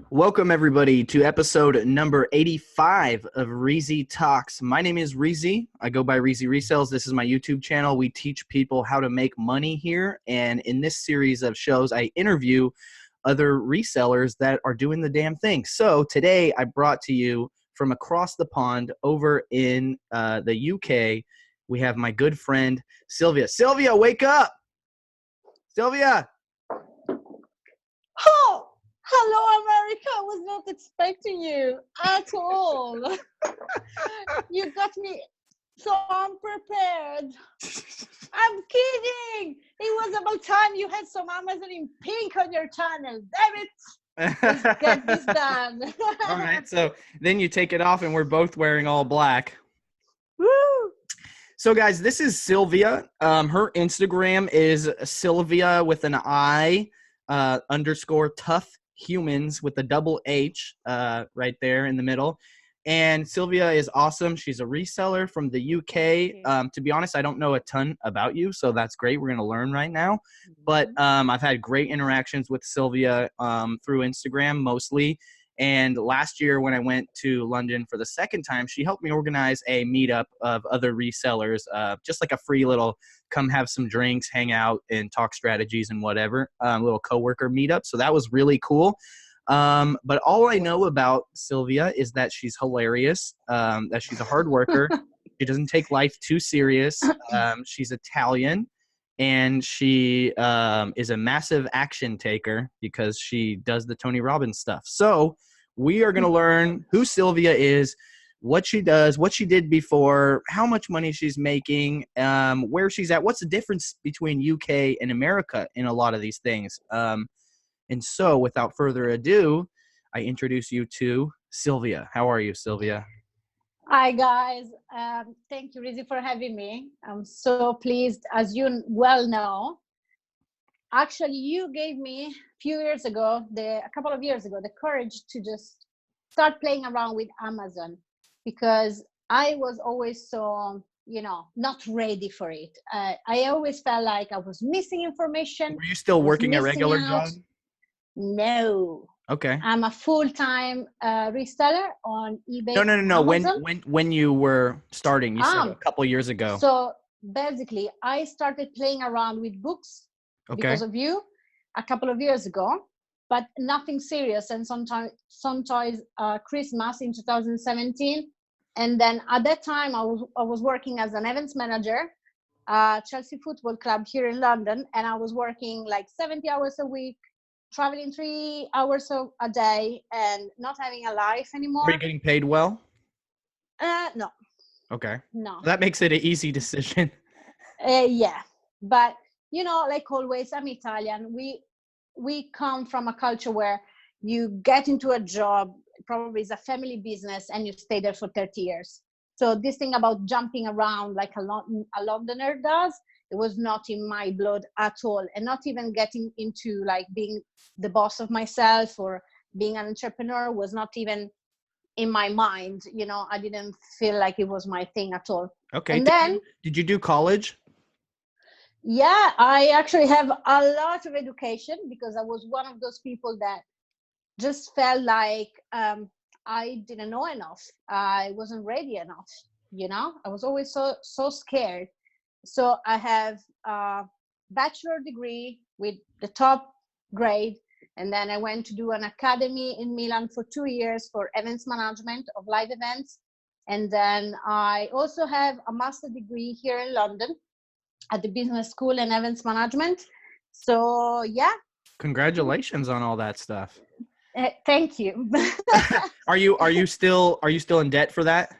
Welcome, everybody, to episode number 85 of Reezy Talks. My name is Reezy. I go by Reezy Resells. This is my YouTube channel. We teach people how to make money here. And in this series of shows, I interview other resellers that are doing the damn thing. So today I brought to you from across the pond over in the UK, we have my good friend, Sylvia. Sylvia, wake up! Sylvia! Oh, hello, America. I was not expecting you at all. You got me so unprepared. I'm kidding. It was about time you had some Amazon in pink on your channel. Damn it. Let's get this done. All right, so then you take it off and we're both wearing all black. Woo! So guys, this is Sylvia. Her Instagram is Sylvia with an I _ tough humans with a double H right there in the middle. And Sylvia is awesome. She's a reseller from the UK. To be honest, I don't know a ton about you, so that's great. We're going to learn right now. But I've had great interactions with Sylvia through Instagram mostly. And last year when I went to London for the second time, she helped me organize a meetup of other resellers, just like a free little come have some drinks, hang out, and talk strategies and whatever, little coworker meetup. So that was really cool. But all I know about Sylvia is that she's hilarious, that she's a hard worker. She doesn't take life too serious. She's Italian. And she is a massive action taker because she does the Tony Robbins stuff. So we are going to learn who Sylvia is, what she does, what she did before, how much money she's making, where she's at, what's the difference between UK and America in a lot of these things. And so without further ado, I introduce you to Sylvia. How are you, Sylvia? Hi, guys. Thank you, Rizzy, for having me. I'm so pleased. As you well know, actually, you gave me a couple of years ago, the courage to just start playing around with Amazon because I was always so, not ready for it. I always felt like I was missing information. Were you still working a regular job? No. Okay. I'm a full-time reseller on eBay. No. When you were starting, you said a couple years ago. So basically, I started playing around with books because of you a couple of years ago, but nothing serious. And sometimes Christmas in 2017, and then at that time I was working as an events manager, Chelsea Football Club here in London, and I was working like 70 hours a week, traveling 3 hours a day, and not having a life anymore. Were you getting paid well? No. Okay. No. That makes it an easy decision. Yeah, but like always, I'm Italian. We come from a culture where you get into a job, probably it's a family business, and you stay there for 30 years. So this thing about jumping around like a Londoner does, it was not in my blood at all. And not even getting into like being the boss of myself or being an entrepreneur was not even in my mind. I didn't feel like it was my thing at all. Okay. And then did you do college? Yeah, I actually have a lot of education because I was one of those people that just felt like I didn't know enough. I wasn't ready enough. I was always so scared. So I have a bachelor degree with the top grade. And then I went to do an academy in Milan for 2 years for events management of live events. And then I also have a master degree here in London at the business school and events management. So yeah. Congratulations on all that stuff. Thank you. Are you still in debt for that?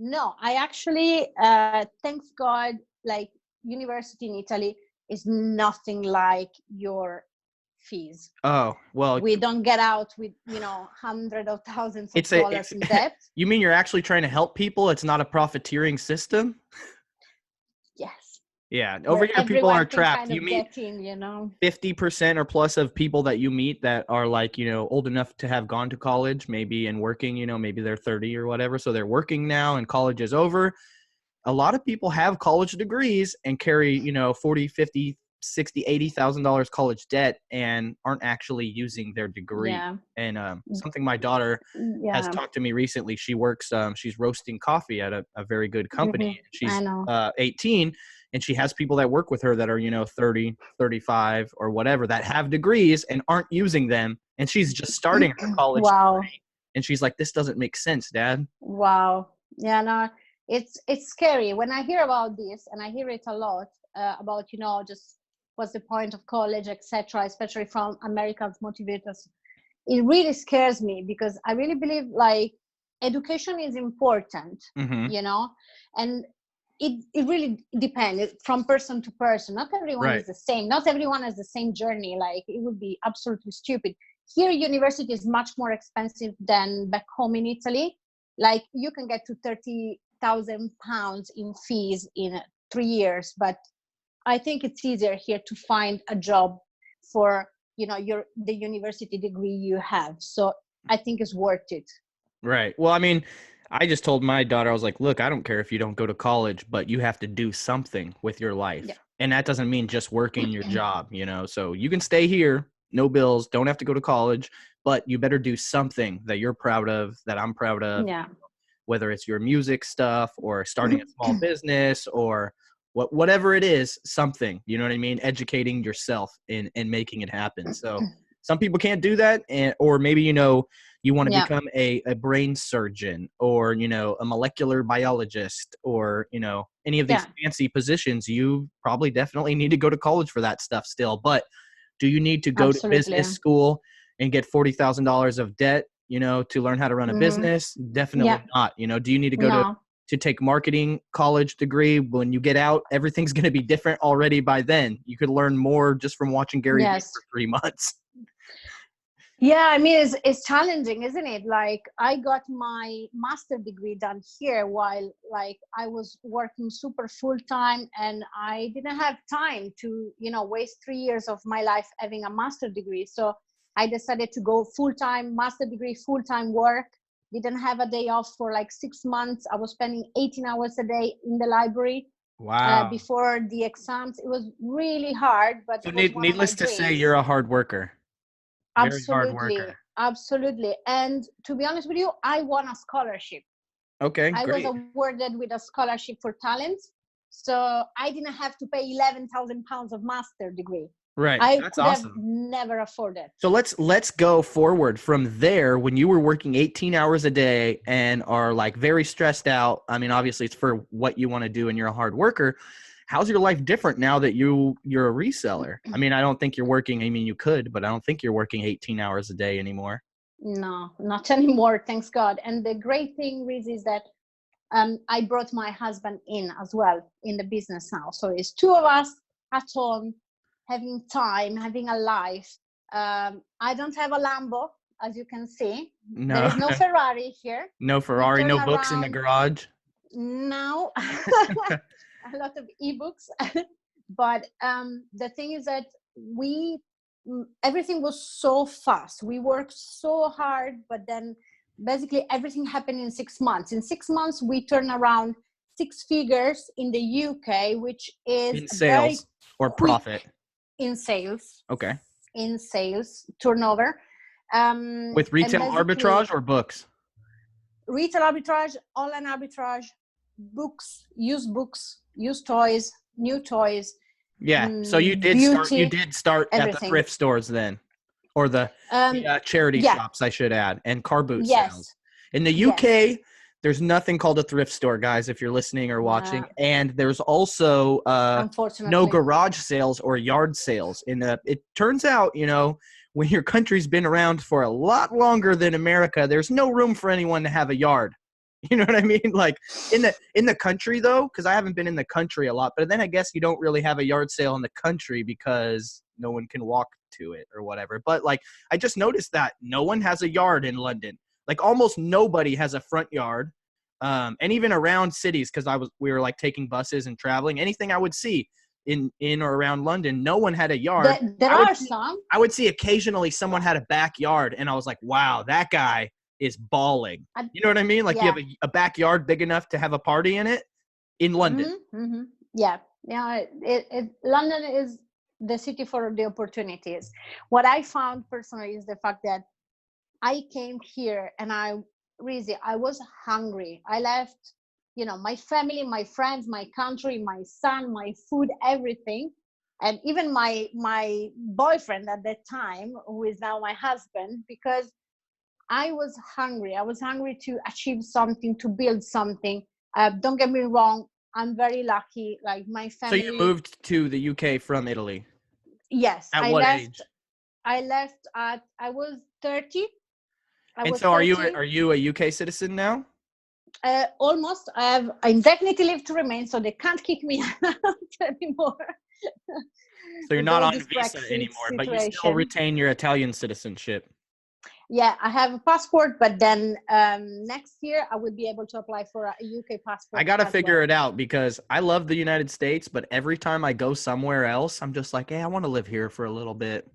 No, I actually, thanks God, like university in Italy is nothing like your fees. Oh, well. We don't get out with, hundreds of thousands of dollars in debt. You mean you're actually trying to help people? It's not a profiteering system? Yes. Yeah. Over here, people are trapped. You meet 50% or plus of people that you meet that are like, old enough to have gone to college, maybe, and working, maybe they're 30 or whatever. So they're working now and college is over. A lot of people have college degrees and carry, 40, 50 $60,000, $80,000 college debt and aren't actually using their degree. Yeah. And something my daughter has Yeah. talked to me recently. She works, she's roasting coffee at a very good company. I She's know. 18, and she has people that work with her that are 30, 35 or whatever that have degrees and aren't using them. And she's just starting her college Wow. degree. And she's like, this doesn't make sense, Dad. Wow. Yeah, no, it's scary when I hear about this, and I hear it a lot about just what's the point of college, etc., especially from Americans motivators. It really scares me because I really believe like education is important, Mm-hmm. and it really depends from person to person. Not everyone Right. is the same. Not everyone has the same journey. Like it would be absolutely stupid. Here, university is much more expensive than back home in Italy. Like you can get to £30,000 in fees in 3 years, but I think it's easier here to find a job for the university degree you have. So I think it's worth it. Right. Well, I mean, I just told my daughter, I was like, look, I don't care if you don't go to college, but you have to do something with your Yeah. life. And that doesn't mean just working your job, So you can stay here, no bills, don't have to go to college, but you better do something that you're proud of, that I'm proud of, Yeah. whether it's your music stuff or starting a small business or whatever it is, something, you know what I mean? Educating yourself and making it happen. So some people can't do that. Or maybe, you want to Yeah. become a brain surgeon or, a molecular biologist or, any of these Yeah. fancy positions. You probably definitely need to go to college for that stuff still. But do you need to go to Absolutely. business school and get $40,000 of debt, to learn how to run a business? Definitely Yeah. not. Do you need to go No. to take marketing college degree? When you get out, everything's going to be different already by then. You could learn more just from watching Gary Vee Yes. for 3 months. Yeah, I mean, it's challenging, isn't it? Like, I got my master degree done here while, like, I was working super full time, and I didn't have time to, waste 3 years of my life having a master degree. So I decided to go full time, master degree, full time work. Didn't have a day off for like 6 months. I was spending 18 hours a day in the library Wow. before the exams. It was really hard, but So it was one of my needless to say, you're dreams. a hard worker. Very hard Absolutely, worker. absolutely. And to be honest with you, I won a scholarship. Okay, I was great. awarded with a scholarship for talent. So I didn't have to pay £11,000 of master degree. Right. I That's could have awesome. never afforded. So let's go forward from there. When you were working 18 hours a day and are like very stressed out, I mean, obviously it's for what you want to do and you're a hard worker. How's your life different now that you're a reseller? I mean, I don't think you're working. I mean, you could, but I don't think you're working 18 hours a day anymore. No, not anymore, thanks God. And the great thing, Riz, is that I brought my husband in as well in the business now. So it's two of us at home, having time, having a life. I don't have a Lambo, as you can see. There No, is no Ferrari here. no We Ferrari, turn no books in the around garage. now. A lot of ebooks. But the thing is that everything was so fast. We worked so hard, but then basically everything happened in 6 months. In 6 months, we turn around 6 figures in the UK, which is In a very sales or quick profit. in sales, Okay. in sales turnover. With And retail basically arbitrage or books? retail arbitrage, online arbitrage, books, used toys, new toys, Yeah. So you beauty, did start at the everything. thrift stores then, or Um, charity yeah, shops, I should add, and car boot yes, sales. In the yes. UK, there's nothing called a thrift store, guys, if you're listening or watching. Uh, And there's also no Unfortunately, garage sales or yard sales. It turns out, when your country's been around for a lot longer than America, there's no room for anyone to have a yard. You know what I mean? Like in the country though, because I haven't been in the country a lot, but then I guess you don't really have a yard sale in the country because no one can walk to it or whatever. But like I just noticed that no one has a yard in London. Like almost nobody has a front yard. And even around cities, because we were like taking buses and traveling, anything I would see in or around London, no one had a yard. there I would are see, some. I would see occasionally someone had a backyard, and I was like, wow, that guy is balling. You know what I mean? Like you Yeah. have a backyard big enough to have a party in it in London. Yeah. Yeah. London is the city for the opportunities. What I found personally is the fact that I came here and I was hungry. I left, my family, my friends, my country, my son, my food, everything. And even my boyfriend at that time, who is now my husband, because I was hungry. I was hungry to achieve something, to build something. Don't get me wrong. I'm very lucky. Like my So you family, moved to the UK from Italy. yes, At I what left. age? I left I was 30. I And was so 30. are you a UK citizen now? Almost. I have indefinitely leave to remain, so they can't kick me out anymore. So you're With not all on this visa Brexit anymore, but you still situation. retain your Italian citizenship. Yeah, I have a passport, but then next year I will be able to apply for a UK I passport got to as figure well. it out because I love the United States, but every time I go somewhere else, I'm just like, hey, I want to live here for a little bit.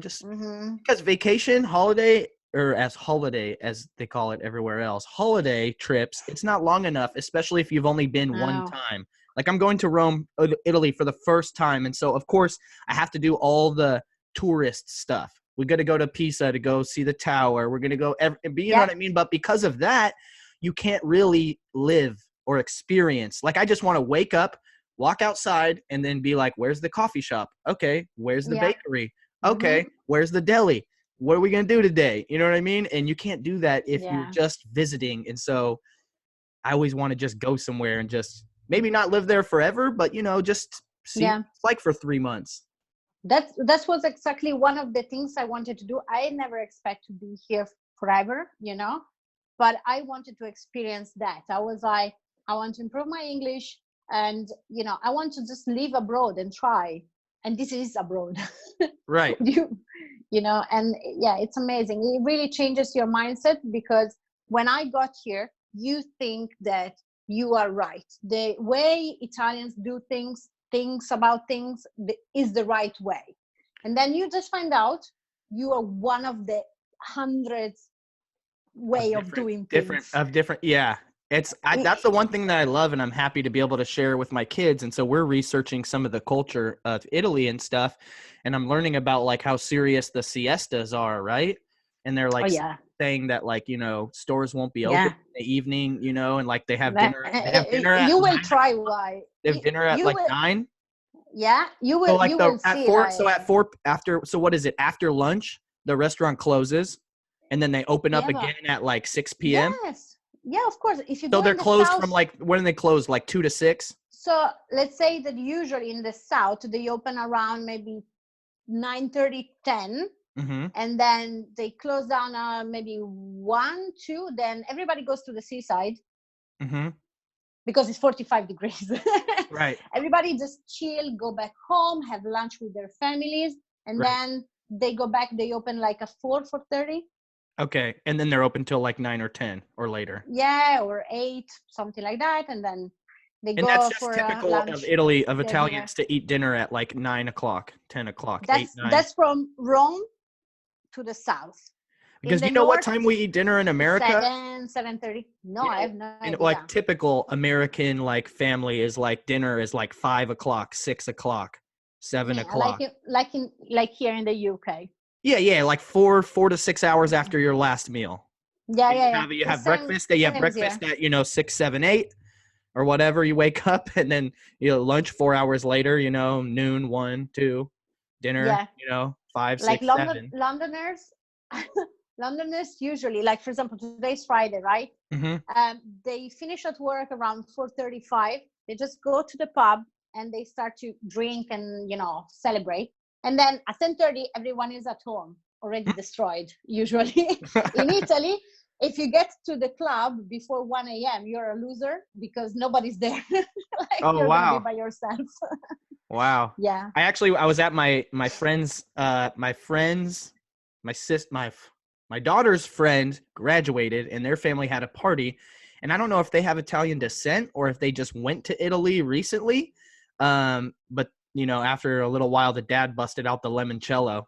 Just Mm-hmm. because vacation, holiday, or as holiday as they call it everywhere else, holiday trips, it's not long enough, especially if you've only been one Oh, time. Like I'm going to Rome, Italy for the first time. And so, of course, I have to do all the tourist stuff. We got to go to Pisa to go see the tower. We're going to go, you know yeah, what I mean? But because of that, you can't really live or experience. Like I just want to wake up, walk outside, and then be like, where's the coffee shop? Okay. Where's the yeah. bakery? Mm-hmm. Okay. Where's the deli? What are we going to do today? You know what I mean? And you can't do that if you're Yeah, just visiting. And so I always want to just go somewhere and just maybe not live there forever, but just see what yeah. it's like for 3 months. That was exactly one of the things I wanted to do. I never expect to be here forever, but I wanted to experience that. I was like, I want to improve my English, and I want to just live abroad and try. And this is abroad. Right. And yeah, it's amazing. It really changes your mindset, because when I got here, you think that you are right. The way Italians do things about things is the right way. And then you just find out you are one of the hundreds of way of different doing different things. of different yeah, that's the one thing that I love and I'm happy to be able to share with my kids. And so we're researching some of the culture of Italy and stuff, and I'm learning about like how serious the siestas are, right? And they're Oh like yeah, saying that like stores won't be open yeah. in the evening, and like they have dinner at You will 9 try o'clock. why. They have dinner at You like will, 9. yeah, you So will like you will see like, at 4 after, so what is it, after lunch the restaurant closes and then they open up yeah, but again at like 6 p.m. yes, yeah, of course. If you So go they're in the closed from south, like, when do they close? Like 2 to 6? so let's say that usually in the south they open around maybe 9:30, 10, Mm-hmm. and then they close down maybe 1, 2. Then everybody goes to the seaside Mm-hmm. because it's 45 degrees. Right. Everybody just chill, go back home, have lunch with their families, and Right. then they go back. They open like a 4:30. Okay. And then they're open till like 9 or 10 or later. Yeah, or 8, something like that, and then they And that's go just for typical of lunch, Italy, of their dinner. Italians to eat dinner at like 9 o'clock, 10 o'clock, 8, that's 9. that's from Rome to the south. In Because the you know what north, time we eat dinner in it's America? 7:30. No, I have no In like idea. typical American like family is like dinner is like 5 o'clock, 6 o'clock, 7 Yeah, like o'clock. like here in the UK. Yeah, like 4 to 6 hours after your last meal. Yeah, And yeah, yeah. you The have same breakfast. You have same as breakfast here. at 6, 7, 8, or whatever. You wake up, and then lunch 4 hours later. Noon, 1, 2, dinner. Yeah, 5, like 6, 7. Londoners. Londoners usually, like for example, today's Friday, right? Mm-hmm. They finish at work around 4:35. They just go to the pub and they start to drink and celebrate. And then at 10:30, everyone is at home, already destroyed. Usually, in Italy, if you get to the club before 1 a.m., you're a loser because nobody's there. Like Oh you're gonna be wow, by yourself. wow. Yeah. I was at my friend's my sis my daughter's friend graduated, and their family had a party, and I don't know if they have Italian descent or if they just went to Italy recently. But after a little while, the dad busted out the limoncello.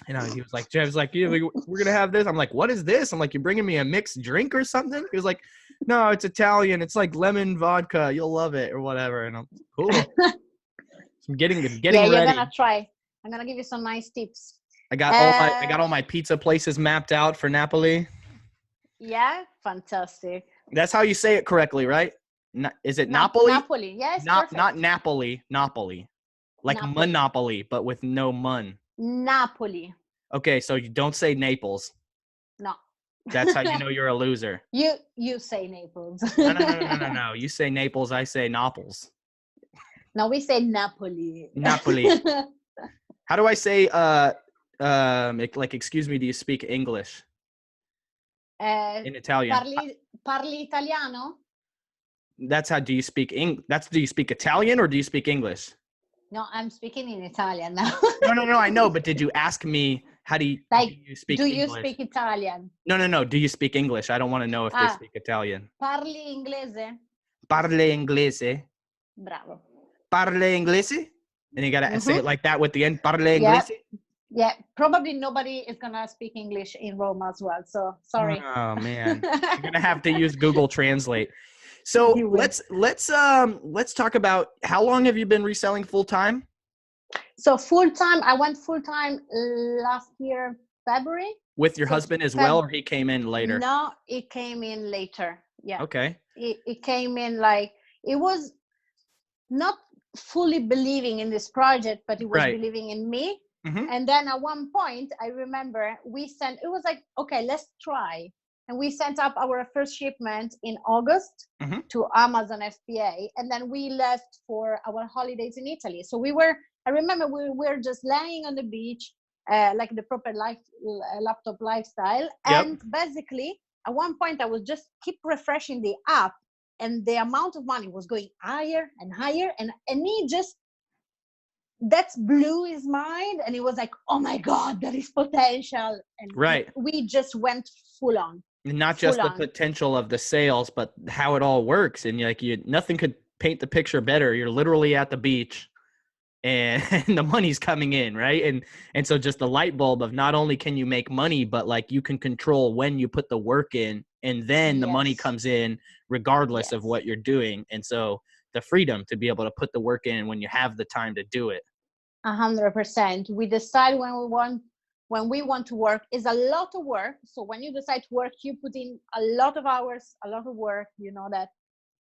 He was like, Jeff's like, yeah, we're gonna have this. I'm like, what is this? I'm like, you bringing me a mixed drink or something? He was like, no, it's Italian. It's like lemon vodka. You'll love it or whatever. And I'm cool. I'm getting Yeah, you're ready. gonna try. I'm gonna give you some nice tips. I got all my pizza places mapped out for Napoli. Yeah, fantastic. That's how you say it correctly, right? Is it Napoli? Napoli. Yes, Not perfect. Napoli, Napoli. Like Napoli. Monopoly, but with no mun. Napoli. Okay, so you don't say Naples. No. That's how you know you're a loser. You say Naples. No. You say Naples, I say Naples. No, we say Napoli. Napoli. How do I say like excuse me, do you speak English in Italian? Parli italiano? That's how do you speak do you speak Italian or do you speak English? No, I'm speaking in Italian now. No, I know, but did you ask me how do you speak do you English? speak Italian? No. Do you speak English? I don't want to know if they speak Italian. Parli inglese? Parle inglese. Bravo. Parle inglese? And you got to say it like that with the end. Parle inglese? Yeah, probably nobody is going to speak English in Rome as well. So, sorry. Oh, man. You're going to have to use Google Translate. So let's talk about how long have you been reselling full time? So full time, I went full time last year, February. With your husband as well, or he came in later? No, it came in later. Yeah. Okay. It came in like, it was not fully believing in this project, but it was believing in me. Mm-hmm. And then at one point, I remember it was like, okay, let's try. And we sent up our first shipment in August to Amazon FBA. And then we left for our holidays in Italy. So I remember we were just laying on the beach, like the proper laptop lifestyle. Yep. And basically, at one point, I was just keep refreshing the app. And the amount of money was going higher and higher. And he just, that blew his mind. And he was like, oh my God, there is potential. And we just went full on. Not just the potential of the sales, but how it all works. And nothing could paint the picture better. You're literally at the beach and the money's coming in, right? And so just the light bulb of not only can you make money, but like you can control when you put the work in, and then the money comes in regardless of what you're doing. And so the freedom to be able to put the work in when you have the time to do it. 100%. We decide when we want to work. Is a lot of work. So when you decide to work, you put in a lot of hours, a lot of work. You know that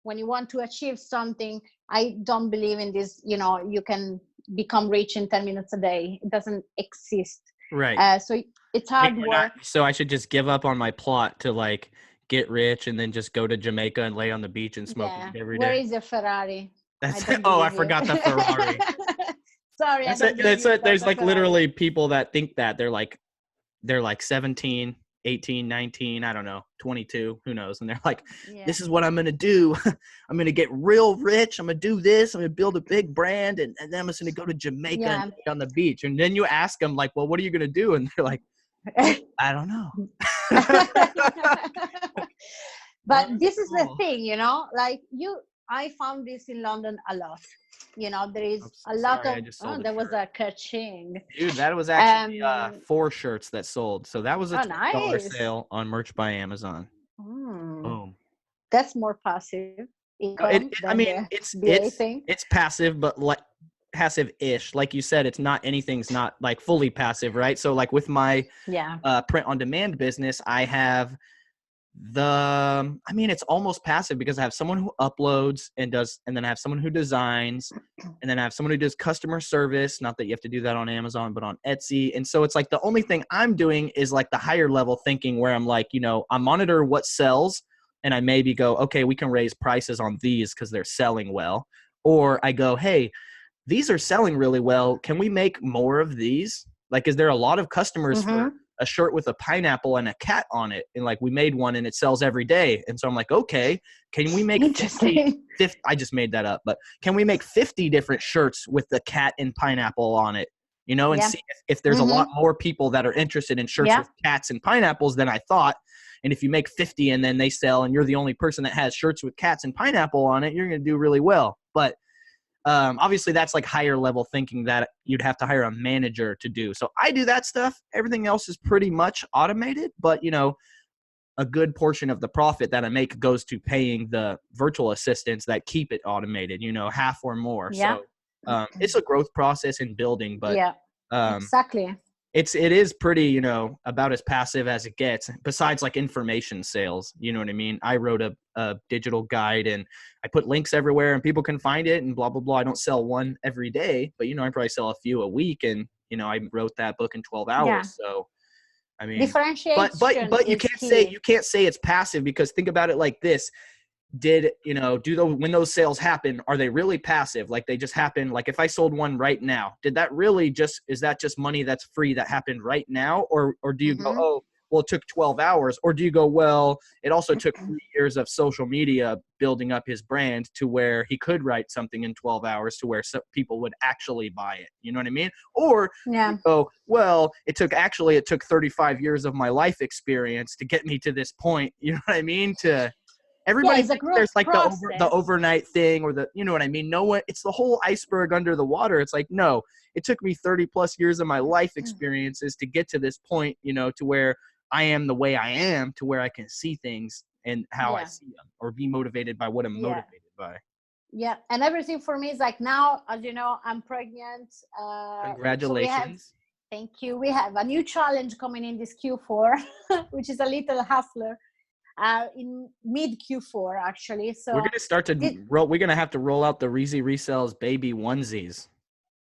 when you want to achieve something, I don't believe in this, you can become rich in 10 minutes a day. It doesn't exist. Right. So it's hard work. So I should just give up on my plot to like get rich and then just go to Jamaica and lay on the beach and smoke weed every day. Where is your Ferrari? I forgot the Ferrari. Sorry. There's like literally people that think that they're like 17, 18, 19, I don't know, 22, who knows? And they're like, this is what I'm going to do. I'm going to get real rich. I'm going to do this. I'm going to build a big brand. And then I'm just going to go to Jamaica and lay on the beach. And then you ask them like, well, what are you going to do? And they're like, I don't know. But this is the thing, like I found this in London a lot. There is a lot of, there was a ka-ching. Dude, that was actually 4 shirts that sold. So that was a $20 sale on Merch by Amazon. Boom. That's more passive. It's passive, but like passive-ish. Like you said, anything's not like fully passive, right? So like with my print on demand business, I have it's almost passive because I have someone who uploads and then I have someone who designs, and then I have someone who does customer service. Not that you have to do that on Amazon, but on Etsy. And so it's like the only thing I'm doing is like the higher level thinking where I'm like, I monitor what sells and I maybe go, okay, we can raise prices on these because they're selling well. Or I go, hey, these are selling really well. Can we make more of these? Like, is there a lot of customers for a shirt with a pineapple and a cat on it? And like, we made one and it sells every day. And so I'm like, okay, can we make 50, I just made that up, but can we make 50 different shirts with the cat and pineapple on it, and see if there's a lot more people that are interested in shirts with cats and pineapples than I thought. And if you make 50 and then they sell and you're the only person that has shirts with cats and pineapple on it, you're going to do really well. But obviously that's like higher level thinking that you'd have to hire a manager to do. So I do that stuff. Everything else is pretty much automated, but a good portion of the profit that I make goes to paying the virtual assistants that keep it automated, half or more. Yeah. So it's a growth process in building, but Yeah, um, exactly. it is pretty, you know, about as passive as it gets, besides like information sales. You know what I mean? I wrote a digital guide and I put links everywhere and people can find it and blah, blah, blah. I don't sell one every day, but, you know, I probably sell a few a week. And, you know, I wrote that book in 12 Yeah. hours. So, I mean, Differentiation but is you key. can't say it's passive, because think about it like this. Did, you know, when those sales happen, are they really passive? Like they just happen? Like if I sold one right now, is that just money that's free that happened right now? Or do you go, Hmm. oh, well, it took 12 hours? Or do you go, well, it also took 3 years of social media building up his brand to where he could write something in 12 hours to where some people would actually buy it. You know what I mean? Or you Yeah. go, well, it took 35 years of my life experience to get me to this point. You know what I mean? Yeah, Everybody it's a thinks growth there's like the process. overnight thing, or you know what I mean? No one, it's the whole iceberg under the water. It's like, no, it took me 30 plus years of my life experiences to get to this point, you know, to where I am the way I am, to where I can see things and how I Yeah. see them, or be motivated by what I'm Yeah. motivated by. Yeah. And everything for me is like now, as you know, I'm pregnant. So we have, Congratulations. thank you. We have a new challenge coming in this Q4, which is a little hustler in mid Q4, actually. We're So going to start this, to roll. We're going to have to roll out the Reezy Resells baby onesies.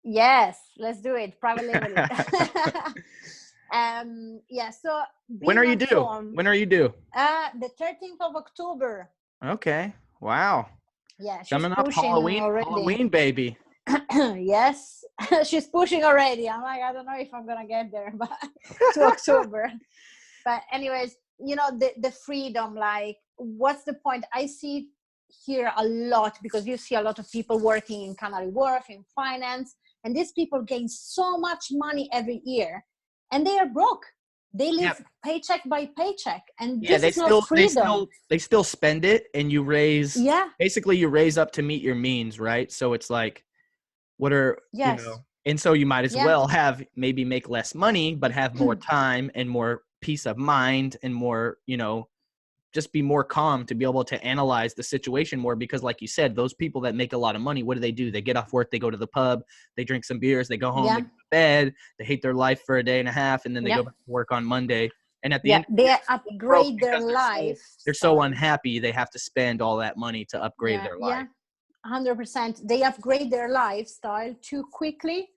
yes, let's do it. Private label it. Yeah. So When being are you on due? phone, When are you due? the 13th of October. Okay. Wow. Yeah, she's Coming up, pushing already. Halloween baby. Yes, she's pushing already. I'm like, I don't know if I'm gonna get there, but to October. But anyways, you know, the freedom, like, what's the point? I see here a lot, because you see a lot of people working in Canary Wharf, in finance, and these people gain so much money every year, and they are broke. They live Yep. paycheck by paycheck, and Yeah, this is not freedom. they still spend it, and you raise Yeah. basically you raise up to meet your means, right? So it's like, what are, you Yes. know, and so you might as Yeah. well have, maybe make less money but have more time and more peace of mind and more, you know, just be more calm to be able to analyze the situation more. Because like you said, those people that make a lot of money, what do? They get off work, they go to the pub, they drink some beers, they go home, they Yeah. go to bed, they hate their life for a day and a half, and then they Yeah. go back to work on Monday. And at the Yeah. end of the year, They they're still broke upgrade their because they're so lifestyle. unhappy they have to spend all that money to upgrade Yeah. their life. Yeah. 100%. They upgrade their lifestyle too quickly,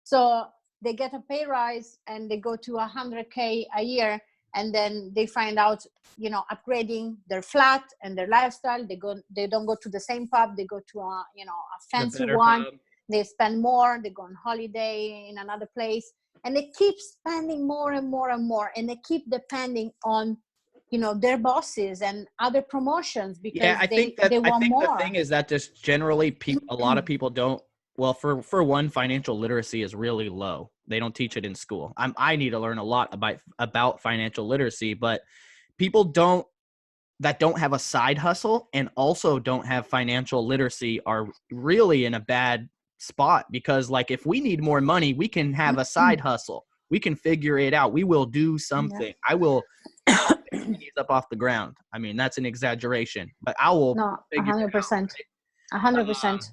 so they get a pay rise and they go to 100K a year, and then they find out, you know, upgrading their flat and their lifestyle, they don't go to the same pub, they go to a, you know, a The fancy better one. pub. They spend more, they go on holiday in another place, and they keep spending more and more and more, and they keep depending on, you know, their bosses and other promotions, Yeah, because they I want think the thing more. is that just generally a lot of people don't. Well, for one, financial literacy is really low. They don't teach it in school. I need to learn a lot about financial literacy, but people don't have a side hustle and also don't have financial literacy are really in a bad spot, because like if we need more money, we can have a side hustle. We can figure it out. We will do Yeah. something. I'll pick pennies up off the ground. I mean, that's an exaggeration, but I will No, figure it out. 100%. 100%.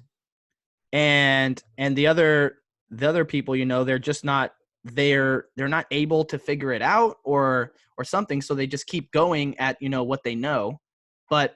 And the other people, you know, they're just not, they're not able to figure it out, or something, so they just keep going at, you know, what they know. But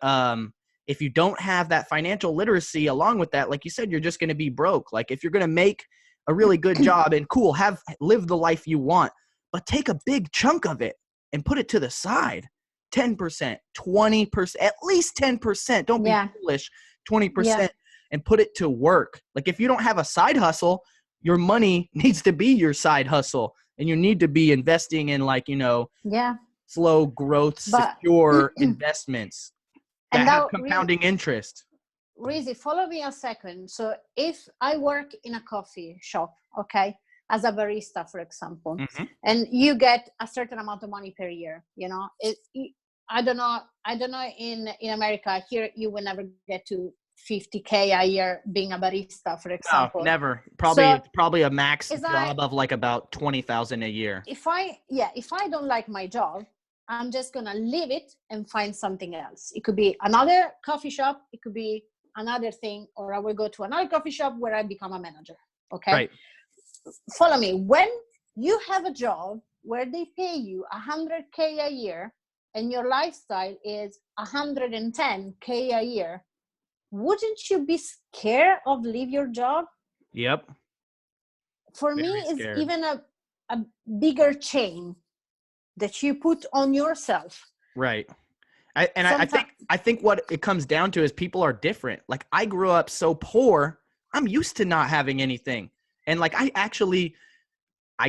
if you don't have that financial literacy along with that, like you said, you're just going to be broke. Like if you're going to make a really good job and cool, live the life you want, but take a big chunk of it and put it to the side. 10%, 20%, at least 10%. Don't be Yeah. foolish. Yeah. 20%, and put it to work. Like if you don't have a side hustle, your money needs to be your side hustle, and you need to be investing in, like, you know, Yeah. slow growth, But, secure investments and that have now, compounding interest. Reezy, follow me a second. So if I work in a coffee shop, okay, as a barista, for example, Mm-hmm. and you get a certain amount of money per year, you know, I don't know in America, here you will never get to 50K a year being a barista, for No, example. never. So Probably a max it's like, job of like about 20,000 a year. if I don't like my job, I'm just gonna leave it and find something else. It could be another coffee shop, it could be another thing, or I will go to another coffee shop where I become a manager. Okay. Right. Follow me. When you have a job where they pay you 100K a year and your lifestyle is 110K a year, wouldn't you be scared of leave your job? Yep. For Very me, it's scared. even a bigger chain that you put on yourself. Right. I think what it comes down to is people are different. Like I grew up so poor, I'm used to not having anything. And like I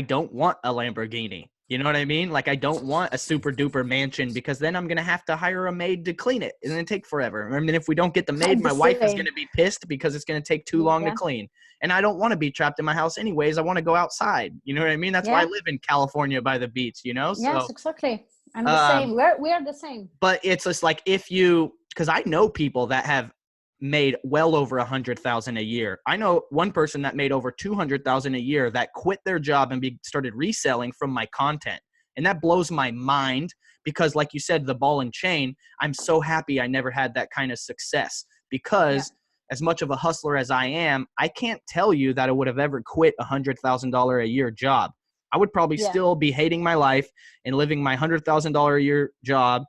don't want a Lamborghini. You know what I mean? Like I don't want a super duper mansion because then I'm going to have to hire a maid to clean it and then take forever. I mean, if we don't get the maid, my wife is going to be pissed because it's going to take too long to clean. And I don't want to be trapped in my house anyways. I want to go outside. You know what I mean? That's why I live in California by the beach, you know? Yes, So, exactly. I'm the same. We are the same. But it's just like because I know people that have made well over 100,000 a year. I know one person that made over 200,000 a year that quit their job and started reselling from my content. And that blows my mind because like you said, the ball and chain, I'm so happy I never had that kind of success because as much of a hustler as I am, I can't tell you that I would have ever quit $100,000 a year job. I would probably still be hating my life and living my $100,000 a year job.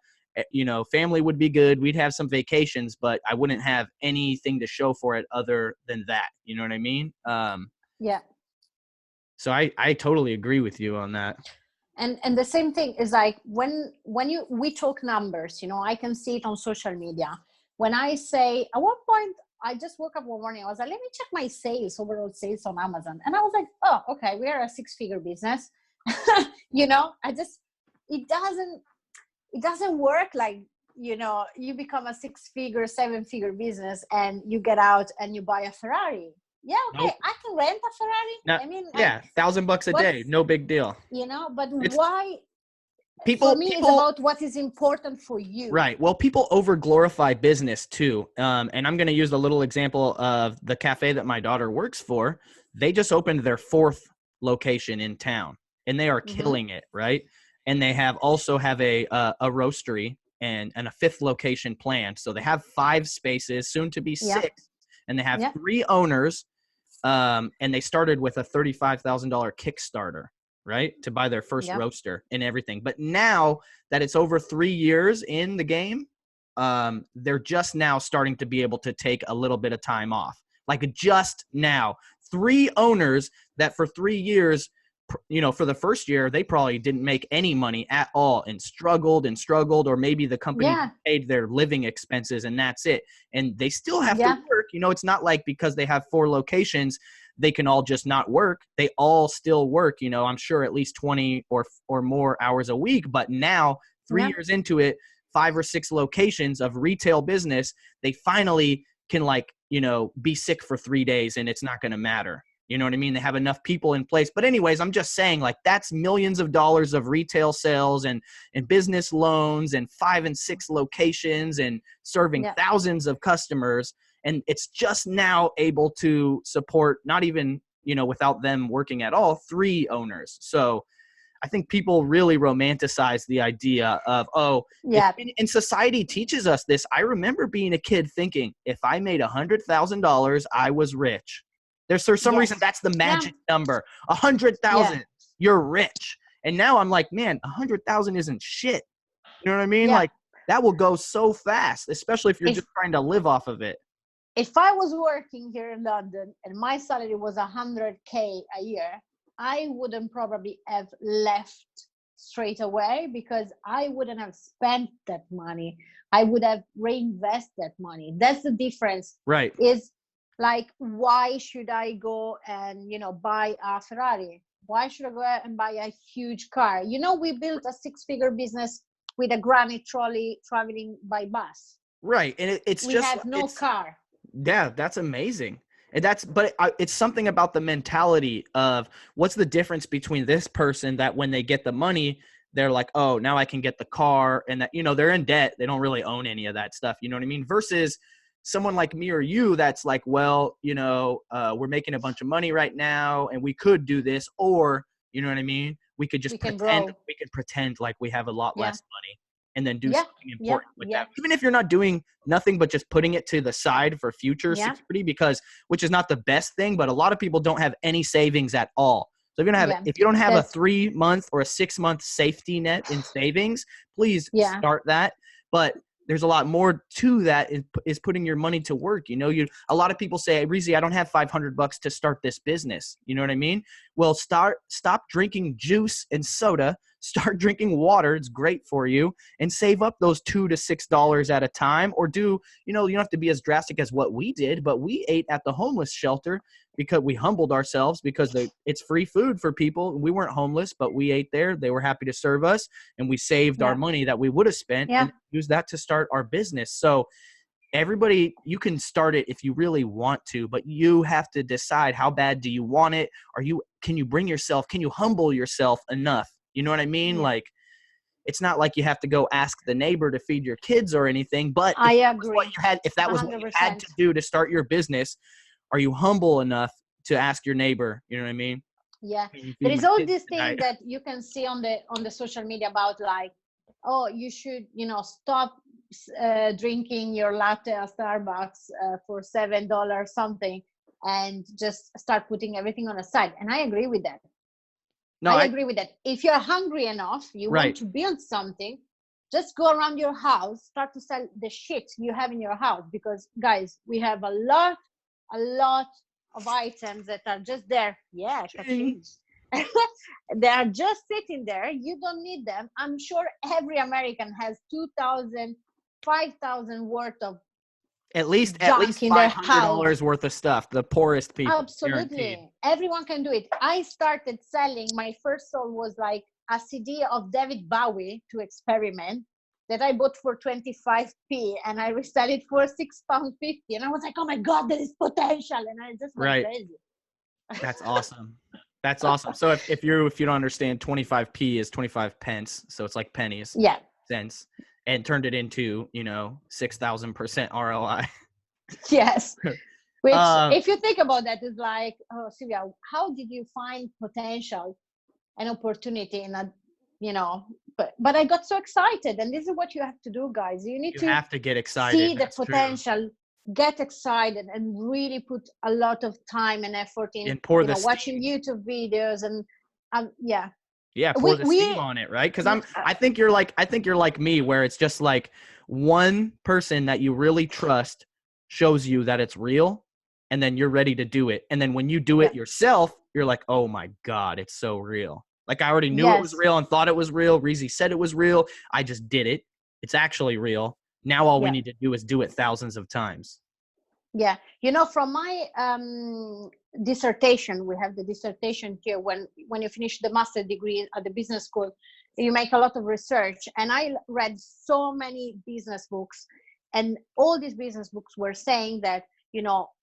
You know, family would be good. We'd have some vacations, but I wouldn't have anything to show for it other than that. You know what I mean? So I totally agree with you on that. And the same thing is like when we talk numbers, you know, I can see it on social media. When I say at one point, I just woke up one morning, I was like, let me check my sales, overall sales on Amazon. And I was like, oh, okay, we are a 6-figure business. You know, it doesn't work like, you know, you become a 6-figure, 7-figure business and you get out and you buy a Ferrari. Yeah, okay, nope. I can rent a Ferrari. No, I mean, yeah, $1,000 a day, no big deal. You know, but why? People, for me, it's about what is important for you. Right. Well, people over glorify business too. And I'm going to use a little example of the cafe that my daughter works for. They just opened their 4th location in town and they are killing it. Right. And they also have a roastery and a 5th location planned. So they have 5 spaces, soon to be 6, and they have 3 owners. And they started with a $35,000 Kickstarter, right, to buy their first roaster and everything. But now that it's over 3 years in the game, they're just now starting to be able to take a little bit of time off. Like just now, 3 owners that for 3 years, you know, for the first year, they probably didn't make any money at all and struggled, or maybe the company paid their living expenses and that's it. And they still have to work. You know, it's not like because they have 4 locations, they can all just not work. They all still work, you know, I'm sure at least 20 or more hours a week. But now 3 years into it, 5 or 6 locations of retail business, they finally can, like, you know, be sick for 3 days and it's not going to matter. You know what I mean? They have enough people in place. But anyways, I'm just saying, like, that's millions of dollars of retail sales and business loans and 5 and 6 locations and serving thousands of customers. And it's just now able to support, not even, you know, without them working at all, 3 owners. So I think people really romanticize the idea of, and society teaches us this. I remember being a kid thinking, if I made $100,000, I was rich. There's for some reason that's the magic number. 100,000, you're rich. And now I'm like, man, 100,000 isn't shit. You know what I mean? Like that will go so fast, especially if you're just trying to live off of it. If I was working here in London and my salary was 100K a year, I wouldn't probably have left straight away because I wouldn't have spent that money. I would have reinvested that money. That's the difference. Right. Is like, why should I go and, you know, buy a Ferrari? Why should I go out and buy a huge car? You know, we built a 6-figure business with a granite trolley traveling by bus. Right. And we have no car. Yeah, that's amazing. And it's something about the mentality of what's the difference between this person that when they get the money, they're like, oh, now I can get the car, and that, you know, they're in debt. They don't really own any of that stuff. You know what I mean? Versus someone like me or you that's like, well, you know, we're making a bunch of money right now and we could do this, or, you know what I mean? We could just pretend like we have a lot less money and then do Yeah. something Yeah. important with Yeah. them. Even if you're not doing nothing but just putting it to the side for future Yeah. security, because which is not the best thing, but a lot of people don't have any savings at all. So Yeah. if you don't have a That's 3-month or a 6-month safety net in savings, please yeah. start that. But there's a lot more to that is putting your money to work. A lot of people say, Reezy, I don't have $500 to start this business. You know what I mean? Well, stop drinking juice and soda, start drinking water. It's great for you, and save up those $2 to $6 at a time, or you don't have to be as drastic as what we did, but we ate at the homeless shelter because we humbled ourselves because it's free food for people. We weren't homeless, but we ate there. They were happy to serve us, and we saved our Yeah. money that we would have spent Yeah. and used that to start our business. So everybody, you can start it if you really want to, but you have to decide, how bad do you want it? Can you humble yourself enough? You know what I mean? Yeah. Like, it's not like you have to go ask the neighbor to feed your kids or anything, but I agree. if that was what you had 100%. to do to start your business, are you humble enough to ask your neighbor? You know what I mean? Yeah. Can you There feed is my all kids this tonight? thing that you can see on the social media about, like, oh, you should, stop drinking your latte at Starbucks for $7 something, and just start putting everything on a side. And I agree with that. No, I agree with that. If you're hungry enough, you want right. to build something, just go around your house, start to sell the shit you have in your house. Because, guys, we have a lot of items that are just there. Yeah, ka-ching. They are just sitting there. You don't need them. I'm sure every American has 2,000, 5,000 worth of At least junk in their house. $500 worth of stuff. The poorest people, guaranteed. Absolutely. Everyone can do it. I started selling, my first sold was like a CD of David Bowie to experiment, that I bought for 25p, and I resell it for £6.50. And I was like, oh my God, there is potential. And I just went Right. crazy. That's awesome. That's awesome. So if you don't understand, 25p is 25 pence. So it's like pennies, Yeah. cents, and turned it into, 6,000% ROI. Yes. Which, Uh, if you think about that, is like, oh, Sylvia, how did you find potential and opportunity in a, but I got so excited. And this is what you have to do, guys. You need you to have to get excited. see the That's true. potential, get excited, and really put a lot of time and effort in, And pour the watching steam. YouTube videos. And yeah. Yeah, pour the steam on it, right? Because I think you're like me, where it's just like one person that you really trust shows you that it's real, and then you're ready to do it. And then when you do it yourself, you're like, oh my God, it's so real. Like, I already knew it was real and thought it was real. Reezy said it was real. I just did it. It's actually real. Now all we need to do is do it thousands of times. Yeah. From my dissertation, we have the dissertation here. When you finish the master degree at the business school, you make a lot of research. And I read so many business books, and all these business books were saying that,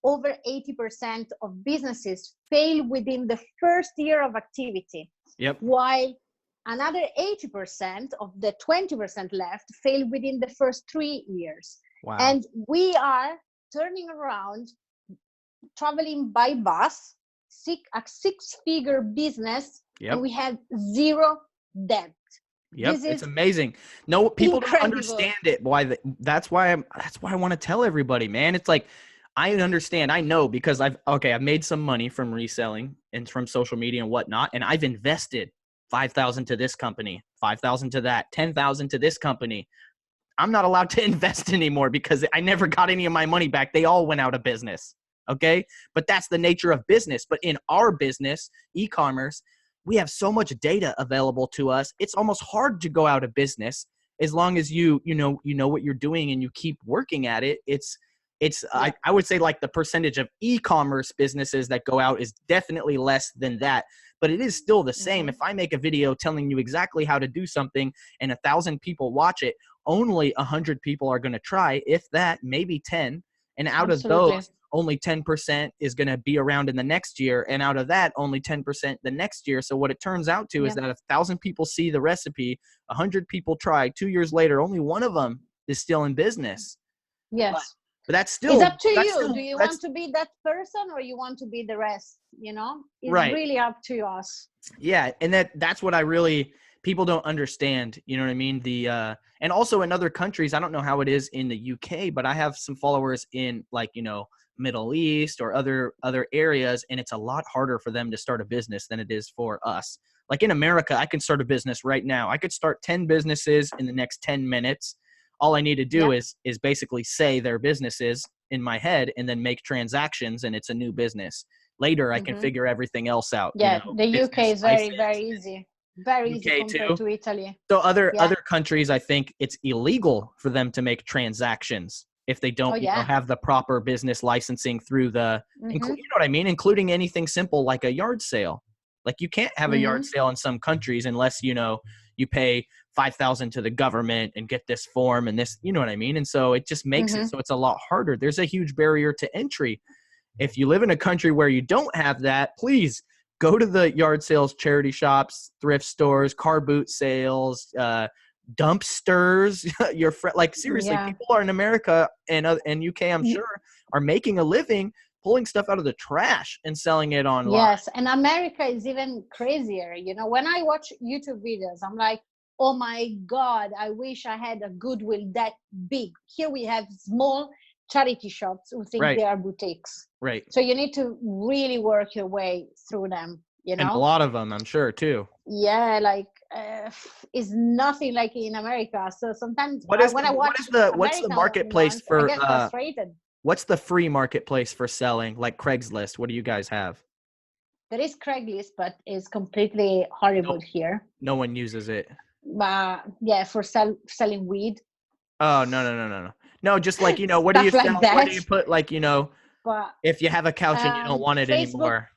over 80% of businesses fail within the first year of activity. Yep. While another 80% of the 20% left fail within the first 3 years. Wow. And we are turning around, traveling by bus, a six-figure business, and we have zero debt. Yep, it's amazing. No, people don't understand it. That's why I want to tell everybody, man. It's like, I understand. I know, because I've made some money from reselling and from social media and whatnot, and I've invested 5,000 to this company, 5,000 to that, 10,000 to this company. I'm not allowed to invest anymore because I never got any of my money back. They all went out of business. Okay. But that's the nature of business. But in our business, e-commerce, we have so much data available to us. It's almost hard to go out of business as long as you know what you're doing and you keep working at it. I would say, like, the percentage of e-commerce businesses that go out is definitely less than that, but it is still the same. Mm-hmm. If I make a video telling you exactly how to do something and 1,000 people watch it, only 100 people are going to try, if that, maybe 10. And out of those, only 10% is going to be around in the next year. And out of that, only 10% the next year. So what it turns out to is that 1,000 people see the recipe, 100 people try, 2 years later, only one of them is still in business. Yes. But that's still, it's up to you. Do you want to be that person, or you want to be the rest? It's really up to us. Yeah. And that's what I really, people don't understand, you know what I mean? And also in other countries, I don't know how it is in the UK, but I have some followers in like, Middle East or other areas, and it's a lot harder for them to start a business than it is for us. Like in America, I can start a business right now. I could start 10 businesses in the next 10 minutes. All I need to do is basically say their businesses in my head and then make transactions, and it's a new business. Later, I can figure everything else out. Yeah, the UK Business is very, very license, easy. Very easy UK compared too. to Italy. So other countries, I think it's illegal for them to make transactions if they don't, have the proper business licensing through the, you know what I mean, including anything simple like a yard sale. Like you can't have a yard sale in some countries unless you pay $5,000 to the government and get this form and this, you know what I mean. And so it just makes it so it's a lot harder. There's a huge barrier to entry. If you live in a country where you don't have that, please go to the yard sales, charity shops, thrift stores, car boot sales, dumpsters. Seriously, people are in America and UK, I'm sure, are making a living pulling stuff out of the trash and selling it online. Yes, and America is even crazier. When I watch YouTube videos, I'm like, oh my God, I wish I had a goodwill that big. Here we have small charity shops who think they are boutiques. Right. So you need to really work your way through them, And a lot of them, I'm sure, too. Yeah, it's nothing like in America. So sometimes what's the marketplace for? I get frustrated. What's the free marketplace for selling, like Craigslist? What do you guys have? There is Craigslist, but it's completely horrible here. No one uses it. For selling weed. Oh, no. No, just like, what do you sell? Where do you put, but if you have a couch and you don't want it anymore?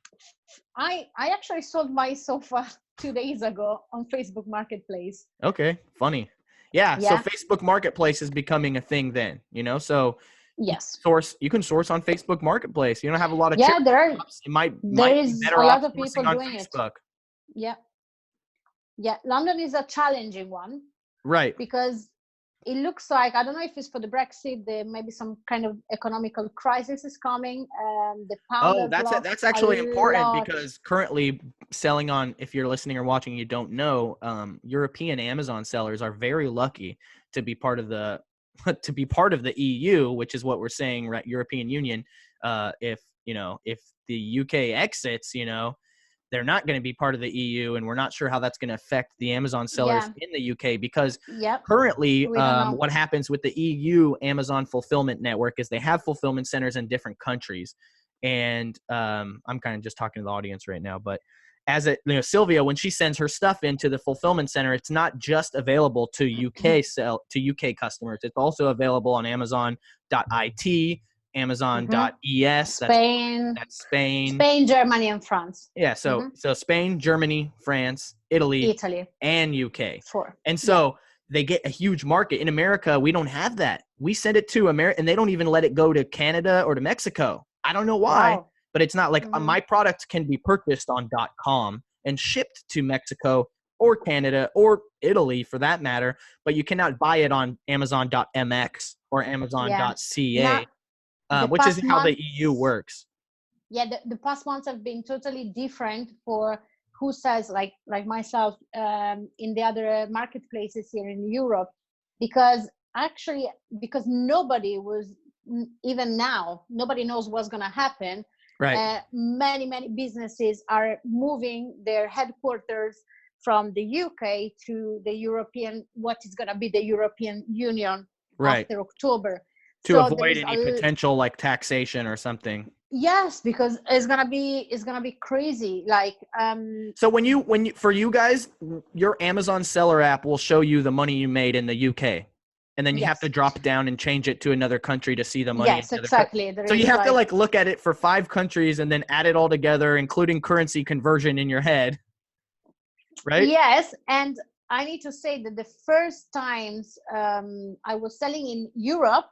I actually sold my sofa 2 days ago on Facebook Marketplace. Okay, funny. Yeah, so Facebook Marketplace is becoming a thing then, so yes, you can source on Facebook Marketplace. You don't have a lot of there might is be better a lot off of people on doing Facebook. it. Yeah, London is a challenging one, right? Because it looks like, I don't know if it's for the Brexit, there may be some kind of economical crisis is coming. The pound that's actually important because currently selling on, if you're listening or watching, you don't know, European Amazon sellers are very lucky to be part of the EU, which is what we're saying, right? European Union. If the UK exits, they're not going to be part of the EU, and we're not sure how that's going to affect the Amazon sellers in the UK because currently what happens with the EU Amazon fulfillment network is they have fulfillment centers in different countries. And I'm kind of just talking to the audience right now, but Sylvia, when she sends her stuff into the fulfillment center, it's not just available to UK customers. It's also available on Amazon.it, Amazon.es, Spain, that's Spain, Germany, and France. Yeah, so Spain, Germany, France, Italy, and UK. And so they get a huge market. In America, we don't have that. We send it to America, and they don't even let it go to Canada or to Mexico. I don't know why, but it's not like my product can be purchased on .com and shipped to Mexico or Canada or Italy for that matter, but you cannot buy it on Amazon.mx or Amazon.ca. Which is how the EU works. Yeah, the past months have been totally different for who sells like myself in the other marketplaces here in Europe, because nobody was, even now, nobody knows what's going to happen. Right. Many businesses are moving their headquarters from the UK to the what is going to be the European Union after October. To avoid any potential taxation or something. Yes, because it's gonna be crazy. So when you for you guys, your Amazon seller app will show you the money you made in the UK, and then you have to drop down and change it to another country to see the money. Yes, exactly. So you have to look at it for 5 countries and then add it all together, including currency conversion in your head, right? Yes, and I need to say that the first times I was selling in Europe,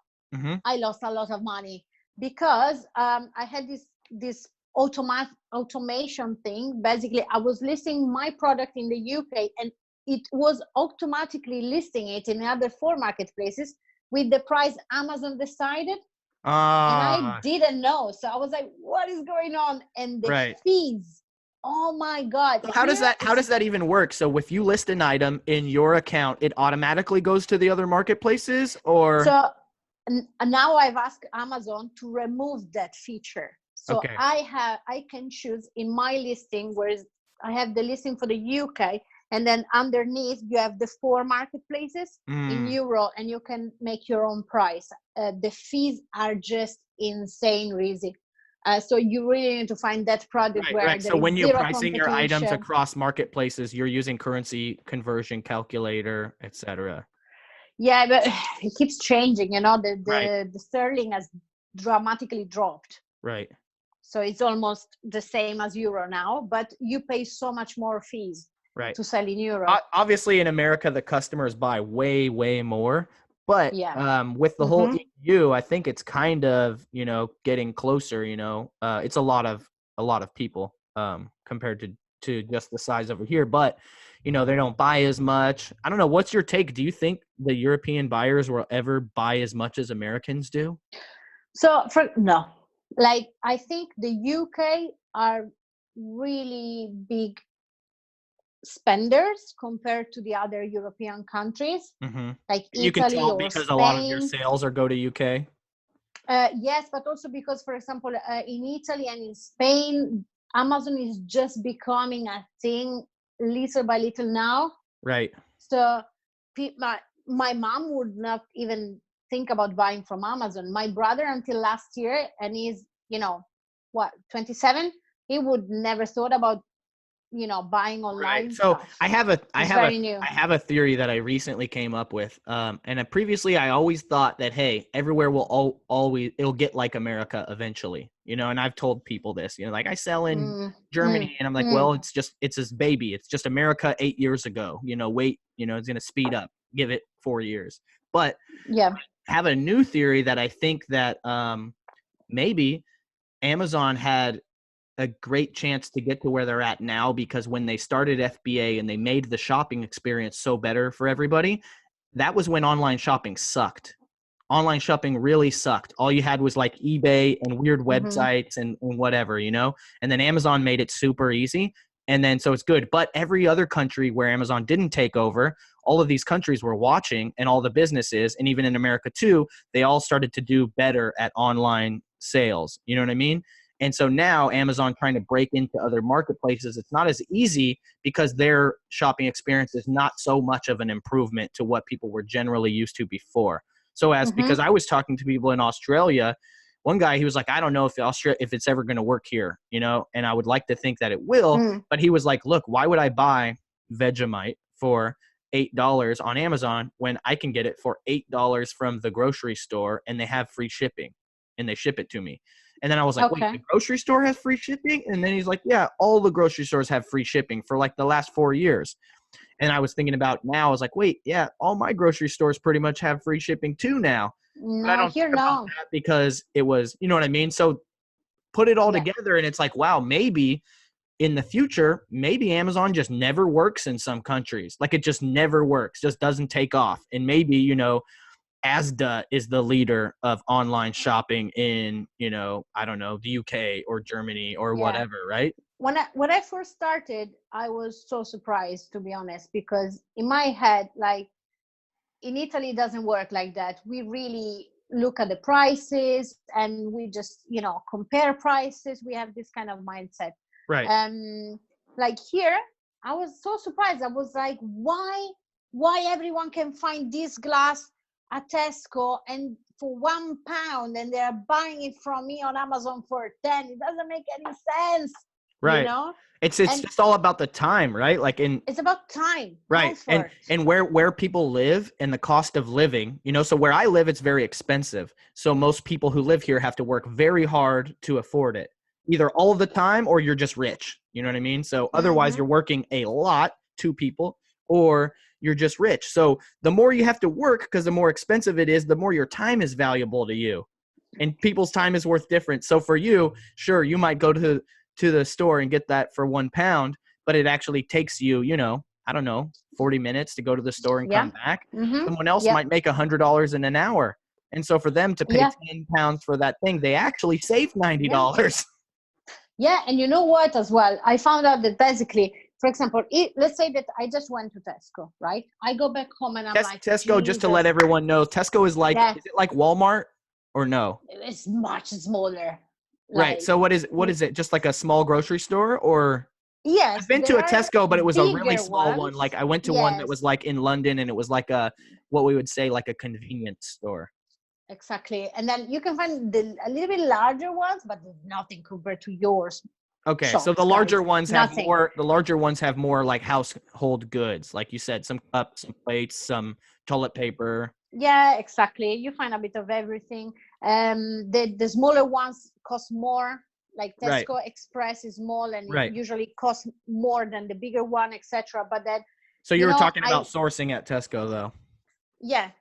I lost a lot of money because I had this automation thing. Basically, I was listing my product in the UK, and it was automatically listing it in other 4 marketplaces with the price Amazon decided. And I didn't know. So I was like, what is going on? And the fees Oh my God. So how does that even work? So if you list an item in your account, it automatically goes to the other marketplaces, or? So now I've asked Amazon to remove that feature. So Okay. I can choose in my listing where I have the listing for the UK, and then underneath you have the 4 marketplaces in euro, and you can make your own price. The fees are just insane, Reezy. So you really need to find that product Right, where right. there So is when you're zero pricing your items competition. across marketplaces, you're using currency conversion calculator, etc. Yeah, but it keeps changing. Right, The sterling has dramatically dropped. right, So it's almost the same as euro now, but you pay so much more fees right. to sell in euro. Obviously, in America, the customers buy way, way more. But Yeah. with the whole Mm-hmm. EU, I think it's kind of getting closer. It's a lot of people compared to just the size over here. But they don't buy as much. I don't know. What's your take? Do you think the European buyers will ever buy as much as Americans do? So no, like I think the UK are really big spenders compared to the other European countries, Mm-hmm. like You can Italy tell or because a lot of their Spain. sales are go to UK. Yes, but also because, for example, in Italy and in Spain, Amazon is just becoming a thing little by little now. Right. So my mom would not even think about buying from Amazon. My brother, until last year, and he's, 27, he would never thought about, buying Right. online So stuff. I have a I It's have a very new. I have a theory that I recently came up with. Previously I always thought that, hey, everywhere will always it'll get like America eventually. And I've told people this. Like I sell in Mm, mm, Germany, and I'm like, mm. well, it's this baby. It's just America 8 years ago. Wait, it's gonna speed up. Give it 4 years. But Yeah. I have a new theory that I think that maybe Amazon had a great chance to get to where they're at now, because when they started FBA and they made the shopping experience so better for everybody, that was when online shopping sucked. Online shopping really sucked. All you had was like eBay and weird Hmm. websites and whatever, and then Amazon made it super easy. And then so it's good. But every other country where Amazon didn't take over, all of these countries were watching, and all the businesses, and even in America too, they all started to do better at online sales. You know what I mean? And so now Amazon trying to break into other marketplaces, it's not as easy because their shopping experience is not so much of an improvement to what people were generally used to before. Because Hmm. I was talking to people in Australia, one guy, he was like, I don't know if it's ever going to work here, and I would like to think that it will. Mm. But he was like, look, why would I buy Vegemite for $8 on Amazon when I can get it for $8 from the grocery store, and they have free shipping and they ship it to me? And then I was like, wait, Okay. the grocery store has free shipping? And then he's like, yeah, all the grocery stores have free shipping for like the last 4 years. And I was thinking about now, I was like, wait, yeah, all my grocery stores pretty much have free shipping too now. But I No, don't here think about no. that because it was, you know what I mean? So put it all Yeah. together and it's like, wow, maybe in the future, maybe Amazon just never works in some countries. Like it just never works, just doesn't take off. And maybe, Asda is the leader of online shopping in, I don't know, the UK or Germany or Yeah. whatever, right? When I first started, I was so surprised, to be honest, because in my head, like, in Italy it doesn't work like that. We really look at the prices and we just, compare prices. We have this kind of mindset. Right. Um, like here, I was so surprised. I was like, why everyone can find this glass at Tesco and for £1, and they're buying it from me on Amazon for 10? It doesn't make any sense, you Right. know? It's And just all about the time, right? Like in it's about time, right. And comfort. and where people live and the cost of living, so where I live, it's very expensive. So most people who live here have to work very hard to afford it. Either all of the time or you're just rich. You know what I mean? So otherwise Hmm. you're working a lot, two people, or you're just rich. So the more you have to work, because the more expensive it is, the more your time is valuable to you. And people's time is worth different. So for you, sure, you might go to the store and get that for £1, but it actually takes you, I don't know, 40 minutes to go to the store and Yeah. come back. Hmm. Someone else Yep. might make $100 in an hour. And so for them to pay Yeah. £10 for that thing, they actually saved Yeah. $90. Yeah, and you know what as well? I found out that basically, for example, let's say that I just went to Tesco, right? I go back home and I'm like, Tesco, just to let Jesus, everyone know, Tesco is like, that is it like Walmart or no? is much smaller. Right. Like, So what is it? Just like a small grocery store, or I've yes, been to there a are Tesco, but it was a really bigger small one. Like ones. I went to one that was Yes, like in London, and it was like a what we would say like a convenience store. exactly. And then you can find a little bit larger ones, but nothing compared to yours Okay, so shops, guys. Nothing. the larger ones have more like household goods, like you said, some cups, some plates, some toilet paper. Yeah, exactly. You find a bit of everything. The smaller ones cost more. Like Right. Tesco Express is small and it Right. usually costs more than the bigger one, etc. But then, So you you were know, talking about sourcing at Tesco though. yeah,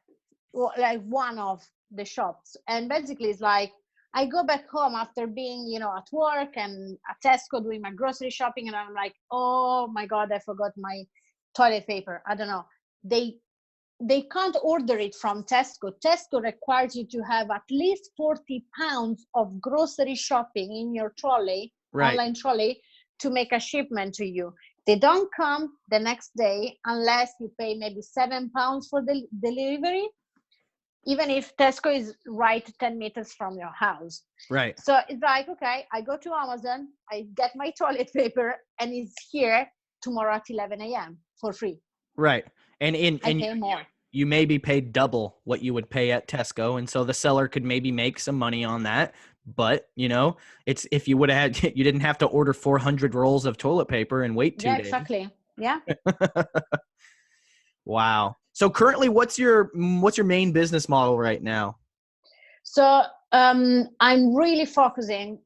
like one of the shops, and basically it's like I go back home after being, at work and at Tesco doing my grocery shopping, and I'm like, oh my god, I forgot my toilet paper. I don't know. They can't order it from Tesco. Tesco requires you to have at least 40 pounds of grocery shopping in your trolley, Right. online trolley, to make a shipment to you. They don't come the next day unless you pay maybe £7 for the delivery, even if Tesco is right 10 meters from your house. Right. So it's like, okay, I go to Amazon, I get my toilet paper, and it's here tomorrow at 11 a.m. for free. Right. And I pay more. you maybe paid double what you would pay at Tesco, and so the seller could maybe make some money on that. But it's if you would have had you didn't have to order 400 rolls of toilet paper and wait 2 Yeah, days. exactly. Yeah. Wow. So currently, what's your main business model right now? So I'm really focusing.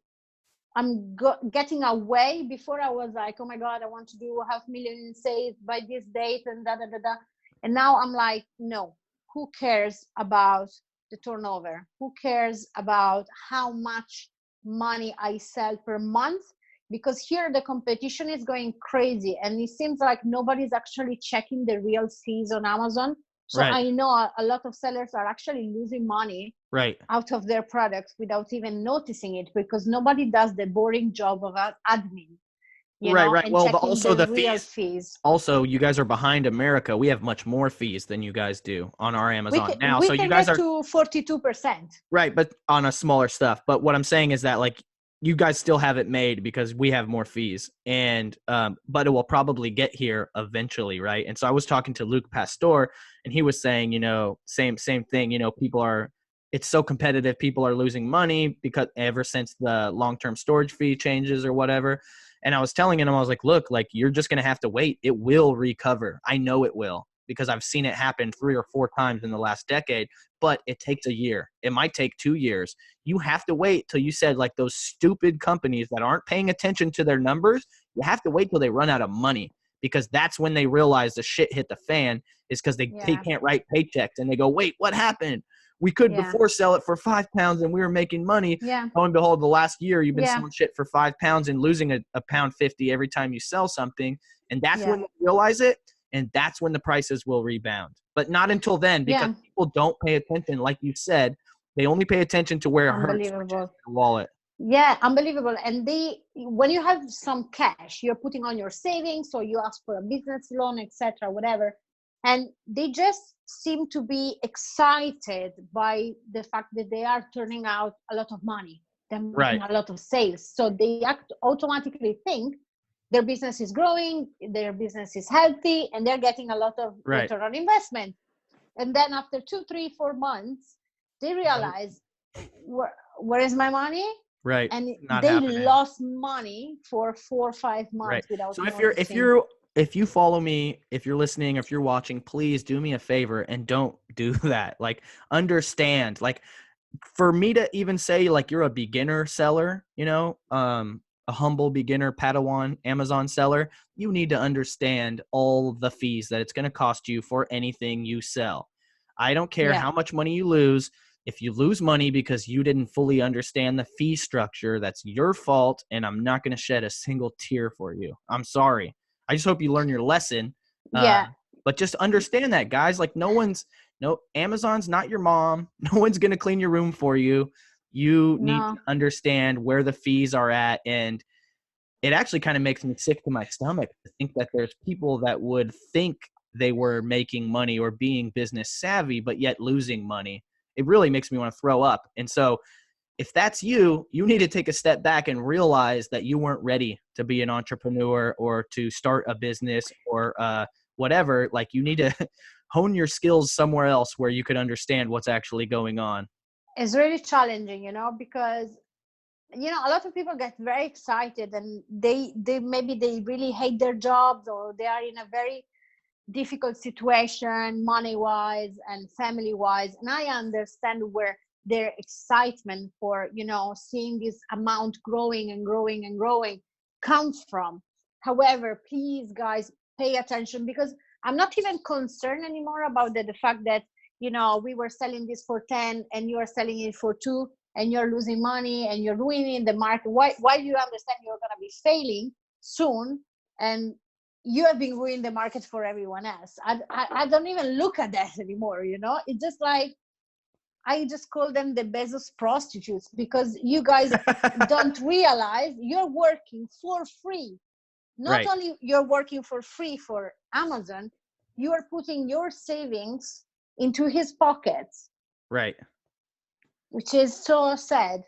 I'm getting away. Before I was like, oh my God, I want to do 500,000 in sales by this date and da da da da. And now I'm like, no, who cares about the turnover? Who cares about how much money I sell per month? Because here the competition is going crazy, and it seems like nobody's actually checking the real fees on Amazon. So Right. I know a lot of sellers are actually losing money Right. out of their products without even noticing it, because nobody does the boring job of admin, Right. Right. and Well, checking also the the real fees. fees. Also, you guys are behind America. We have much more fees than you guys do on our We Amazon can, now. we So you can guys get are to 42%. right, but on a smaller stuff. But what I'm saying is that like you guys still have it made because we have more fees, and but it will probably get here eventually, right? And so I was talking to Luke Pastor, and he was saying, same thing. People are it's so competitive. People are losing money because ever since the long-term storage fee changes or whatever. And I was telling him, I was like, look, like you're just gonna have to wait. It will recover. I know it will because I've seen it happen 3 or 4 times in the last decade. But it takes a year. It might take 2 years. You have to wait till you said like those stupid companies that aren't paying attention to their numbers. You have to wait till they run out of money, because that's when they realize the shit hit the fan, is because they Yeah. can't write paychecks and they go, wait, what happened? We could Yeah. before sell it for £5 and we were making money. Yeah. Lo and behold, the last year you've been Yeah. selling shit for £5 and losing a pound 50 every time you sell something. And that's Yeah. when they realize it. And that's when the prices will rebound. But not until then, because Yeah. people don't pay attention. Like you said, they only pay attention to where it hurts, which is Unbelievable. their wallet. Yeah, unbelievable. And when you have some cash, you're putting on your savings, or you ask for a business loan, etc., whatever, and they just seem to be excited by the fact that they are turning out a lot of money. They're making Right. a lot of sales, so they automatically think their business is growing, their business is healthy, and they're getting a lot of Right. return on investment. And then after 2, 3, 4 months, they realize, where is my money? Right. And Not they happening. lost money for 4 or 5 months Right. without So noticing. if you follow me, if you're listening, if you're watching, please do me a favor and don't do that. Like understand, like for me to even say like you're a beginner seller, a humble beginner Padawan Amazon seller, you need to understand all the fees that it's going to cost you for anything you sell. I don't care Yeah. how much money you lose. If you lose money because you didn't fully understand the fee structure, that's your fault, and I'm not going to shed a single tear for you. I'm sorry. I just hope you learn your lesson. Yeah. But just understand that, guys. Like Amazon's not your mom. No one's going to clean your room for you. You need to No. understand where the fees are at, and it actually kind of makes me sick to my stomach to think that there's people that would think they were making money or being business savvy, but yet losing money. It really makes me want to throw up. And so if that's you, you need to take a step back and realize that you weren't ready to be an entrepreneur or to start a business or whatever. Like, you need to hone your skills somewhere else where you could understand what's actually going on. It's really challenging, because a lot of people get very excited, and they maybe they really hate their jobs, or they are in a very difficult situation money wise and family wise, and I understand where their excitement for seeing this amount growing and growing and growing comes from. However, please guys, pay attention, because I'm not even concerned anymore about the fact that we were selling this for 10 and you are selling it for 2, and you're losing money and you're ruining the market. Why do you understand you're going to be failing soon, and you have been ruining the market for everyone else? I don't even look at that anymore. It's just like, I just call them the Bezos prostitutes, because you guys don't realize you're working for free. Not Right. only you're working for free for Amazon, you are putting your savings into his pockets, Right. which is so sad.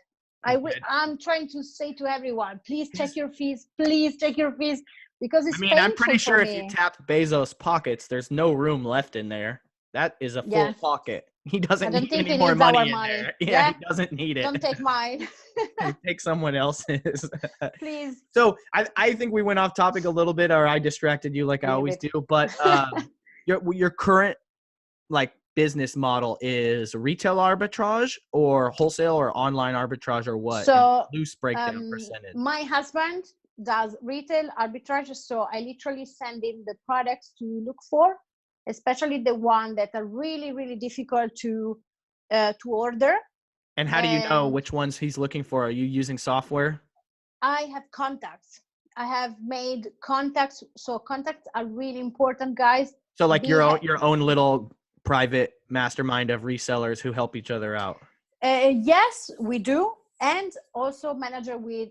I'm trying to say to everyone, please check your fees. Please check your fees, because I it's mean, I'm pretty painful for sure if you me. tap Bezos' pockets, there's no room left in there. That is a full Yeah, pocket. He I doesn't don't need think any he more needs our money in money. there. Yeah, he Yeah, doesn't need it. don't take mine. Take someone else's. Please, So I think we went off topic a little bit, or I distracted you like a I little always bit. do. But your current like business model is retail arbitrage or wholesale or online arbitrage or what? And So loose breakdown percentage. my husband does retail arbitrage, so I literally send him the products to look for, especially the one that are really really difficult to order. And how do you know And which ones he's looking for? Are you using software? I have contacts. I have made contacts, so contacts are really important, guys. So like Be your own little private mastermind of resellers who help each other out. Yes, we do, and also manager with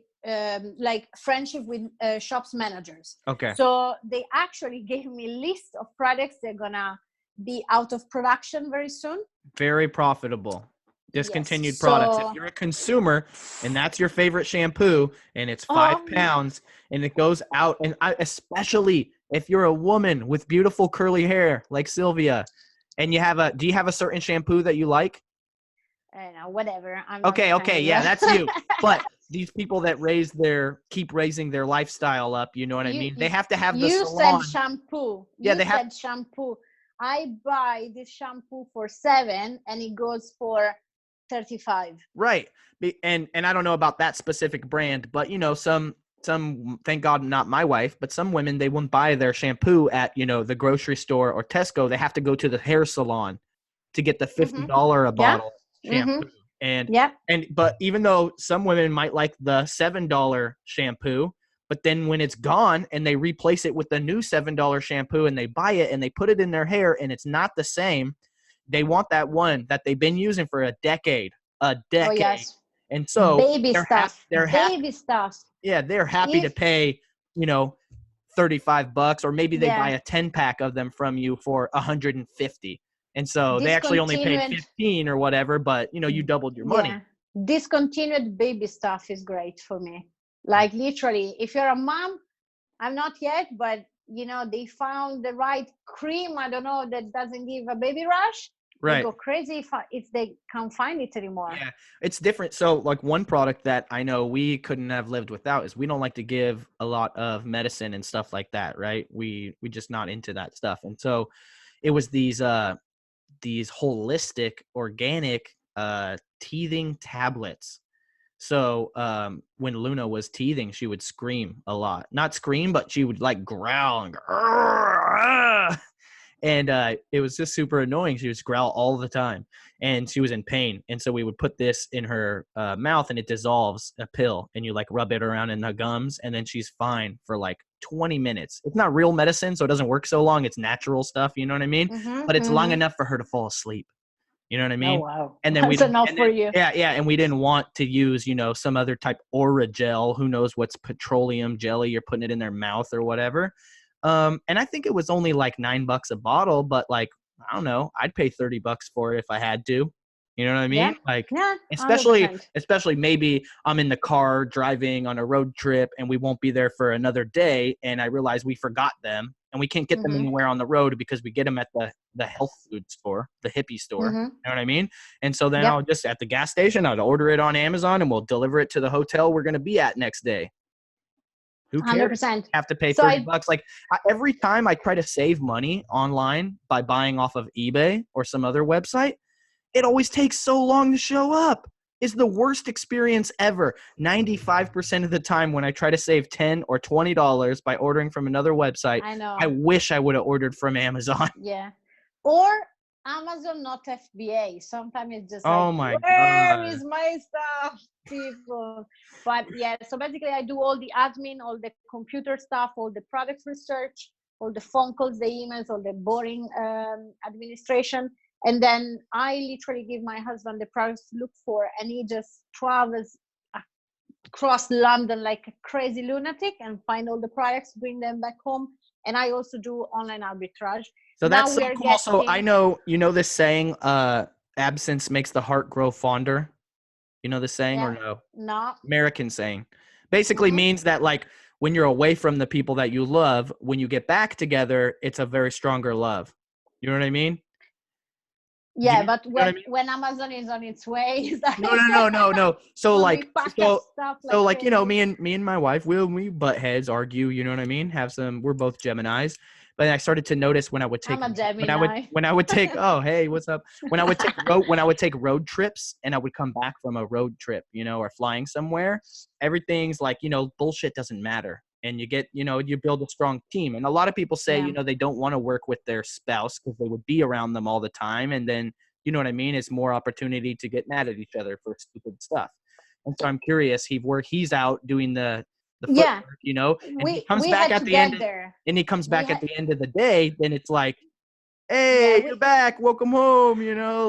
like friendship with shops managers. Okay. So they actually gave me a list of products they're gonna be out of production very soon. Very profitable. Yes. Discontinued products. If So you're a consumer and that's your favorite shampoo and it's 5 um, pounds and it goes out, and especially if you're a woman with beautiful curly hair like Sylvia, and do you have a certain shampoo that you like? whatever. I'm not Okay, kind of yeah, that's you. But these people that keep raising their lifestyle up, you know what I you mean? They have to have the you said salon. shampoo. Yeah, You they have. said shampoo. I buy this shampoo for 7 and it goes for 35. Right. And I don't know about that specific brand, but some thank God not my wife, but some women, they won't buy their shampoo at, the grocery store or Tesco. They have to go to the hair salon to get the $50 a Yeah. bottle shampoo. And Yeah. but even though some women might like the $7 shampoo, but then when it's gone and they replace it with the new $7 shampoo and they buy it and they put it in their hair and it's not the same, they want that one that they've been using for a decade. Oh yes. And so Baby stuff. they're happy. Baby stuff. Yeah, they're happy to If pay, $35, or maybe they buy yeah, a 10-pack of them from you for 150. And so they actually only paid discontinued 15 or whatever, but you doubled your money. yeah. Discontinued baby stuff is great for me. Like literally, if you're a mom, I'm not yet, but they found the right cream, I don't know, that doesn't give a baby rash. They Right. go crazy if they can't find it anymore. Yeah, it's different. So like one product that I know we couldn't have lived without is we don't like to give a lot of medicine and stuff like that, right? We just not into that stuff. And so it was these holistic organic teething tablets. So when Luna was teething, she would scream a lot. Not scream, but she would like growl and go, "Argh!" And it was just super annoying. She would growl all the time, and she was in pain. And so we would put this in her mouth, and it dissolves a pill, and you like rub it around in the gums, and then she's fine for like 20 minutes. It's not real medicine, so it doesn't work so long. It's natural stuff, you know what I mean? But it's long enough for her to fall asleep. You know what I Oh, mean? wow. And then we That's didn't, enough and for then, you. yeah, and we didn't want to use, some other type Oragel, who knows what's petroleum jelly, you're putting it in their mouth or whatever. And I think it was only like $9 a bottle, but like, I don't know, I'd pay $30 for it if I had to. You know what I Yeah. mean? Like, Yeah. especially 100%. especially maybe I'm in the car driving on a road trip and we won't be there for another day, and I realize we forgot them and we can't get them Mm-hmm. anywhere on the road because we get them at the health food store, the hippie store. Mm-hmm. You know what I mean? And so then I'll Yep. just at the gas station, I'd order it on Amazon and we'll deliver it to the hotel we're going to be at next day. Who cares? 100%. Have to pay So $30. Like every time I try to save money online by buying off of eBay or some other website, it always takes so long to show up. It's the worst experience ever. 95% of the time when I try to save $10 or $20 by ordering from another website, I I know. wish I would have ordered from Amazon. Yeah. Or Amazon, not FBA. Sometimes it's just like, Oh my where God. is my stuff, people? But yeah, so basically I do all the admin, all the computer stuff, all the product research, all the phone calls, the emails, all the boring administration. And then I literally give my husband the products to look for, and he just travels across London like a crazy lunatic and find all the products, bring them back home. And I also do online arbitrage. So Now that's so we are cool. So I getting, know, this saying, absence makes the heart grow fonder. You know this saying or yeah, no? no, American saying. Basically mm-hmm. means that like when you're away from the people that you love, when you get back together, it's a very stronger love. You know what I mean? Do Yeah, you know but what I when mean? when Amazon is on its way, it's like No. So when like we pack up so stuff so like like crazy. me and my wife we butt heads, argue, you know what I mean? We're both Geminis. But I started to notice when I would take I'm a when I would Gemini. when I would take oh hey, what's up? When I would take road trips and I would come back from a road trip, or flying somewhere, everything's like, bullshit doesn't matter. And you get, you build a strong team. And a lot of people say, Yeah, they don't want to work with their spouse because they would be around them all the time. And then you know what I mean? It's more opportunity to get mad at each other for stupid stuff. And so I'm curious. He's out doing the yeah. footwork, and he comes We back had at to the end, get there. and he comes We back at had, the end of the day. Then it's like, yeah, hey, you're we back. Welcome home.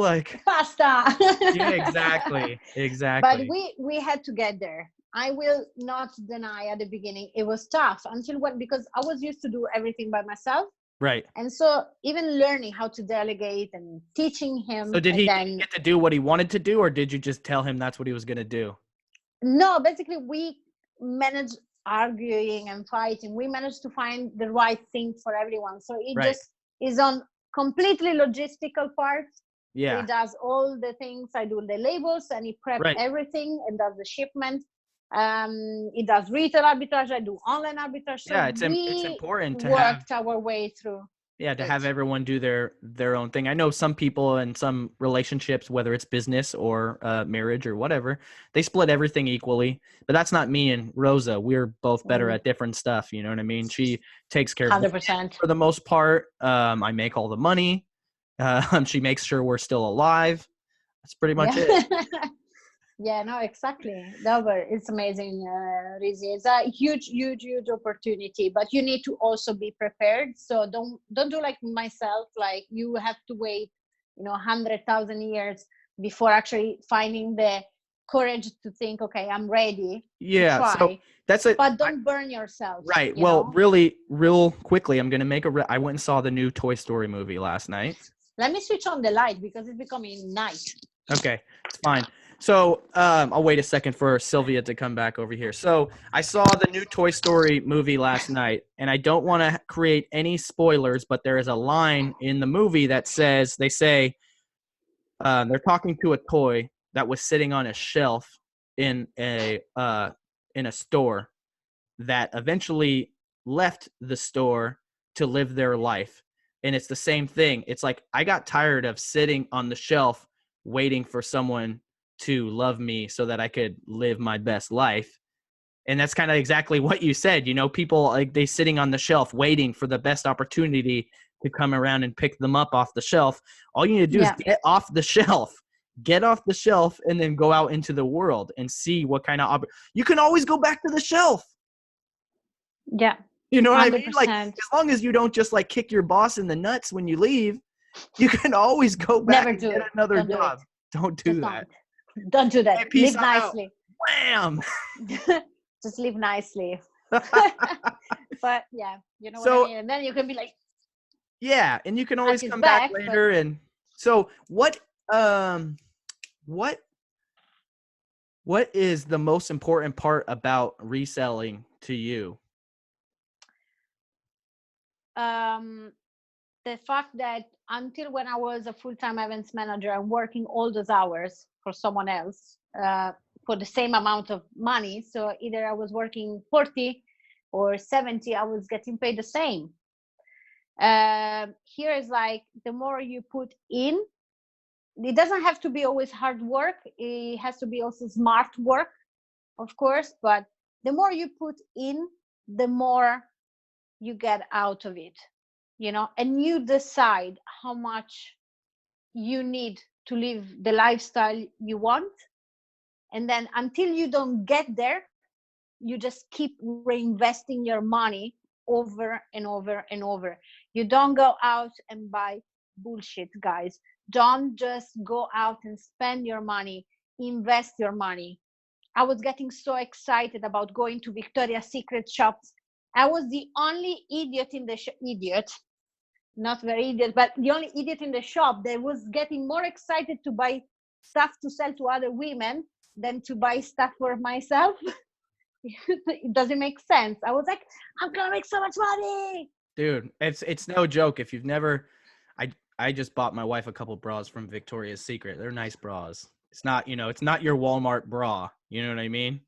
Like, pasta. yeah, exactly, But exactly. we had to get there. I will not deny at the beginning it was tough until when, because I was used to do everything by myself. Right. And so even learning how to delegate and teaching So him, did and he then get to do what he wanted to do, or did you just tell him that's what he was gonna do? no, basically we managed arguing and fighting. We managed to find the right thing for everyone. So it Right. just is on completely logistical part. So he Yeah. does all the things. I do the labels and he prep Right. everything and does the shipment. He does retail arbitrage. I do online arbitrage. Yeah. So It's we important to have. worked our way through Yeah, to it. have everyone do their own thing. I know some people in some relationships, whether it's business or marriage or whatever, they split everything equally. But that's not me and Rosa. We're both better Mm, at different stuff. You know what I mean? She takes care of the family 100%. for the most part. I make all the money. She makes sure we're still alive. That's pretty much Yeah. it. Yeah, no, exactly. No, but it's amazing, Rizzi. It's a huge, huge, huge opportunity, but you need to also be prepared. So don't do like myself. Like you have to wait, 100,000 years before actually finding the courage to think, okay, I'm ready to Yeah. So try. that's it. But don't burn yourself. Right. Well, really, real quickly, I'm gonna make I went and saw the new Toy Story movie last night. Let me switch on the light because it's becoming night. Okay, it's fine. So I'll wait a second for Sylvia to come back over here. So I saw the new Toy Story movie last night, and I don't want to create any spoilers, but there is a line in the movie that says they're talking to a toy that was sitting on a shelf in a store that eventually left the store to live their life. And it's the same thing. It's like I got tired of sitting on the shelf waiting for someone to love me so that I could live my best life. And that's kind of exactly what you said. People like they sitting on the shelf waiting for the best opportunity to come around and pick them up off the shelf. All you need to do is Yeah. get off the shelf. Get off the shelf and then go out into the world and see what kind of you can always go back to the shelf. Yeah. You know what I mean? Like, 100%. as long as you don't just like kick your boss in the nuts when you leave, You can always go back Never and do get it. another Don't do job. it. Don't do Just that. don't do that. Hey, peace, Live I'm out. nicely. Wham! Just live nicely. But yeah, you know what I So mean. And then you can be like, yeah, and you can always his come back back, but later. And so what is the most important part about reselling to you? The fact that until when I was a full-time events manager, I'm working all those hours for someone else for the same amount of money. So either I was working 40 or 70, I was getting paid the same. Here is like the more you put in, it doesn't have to be always hard work. It has to be also smart work, of course. But the more you put in, the more you get out of it, you know, and you decide how much you need to live the lifestyle you want. And then until you don't get there, you just keep reinvesting your money over and over and over. You don't go out and buy bullshit, guys. Don't just go out and spend your money, invest your money. I was getting so excited about going to Victoria's Secret shops. I was the only idiot in the idiot, not very idiot, but the only idiot in the shop that was getting more excited to buy stuff to sell to other women than to buy stuff for myself. It doesn't make sense. I was like, I'm gonna make so much money. Dude, it's no joke. If you've never, I just bought my wife a couple bras from Victoria's Secret. They're nice bras. It's not, it's not your Walmart bra. You know what I mean?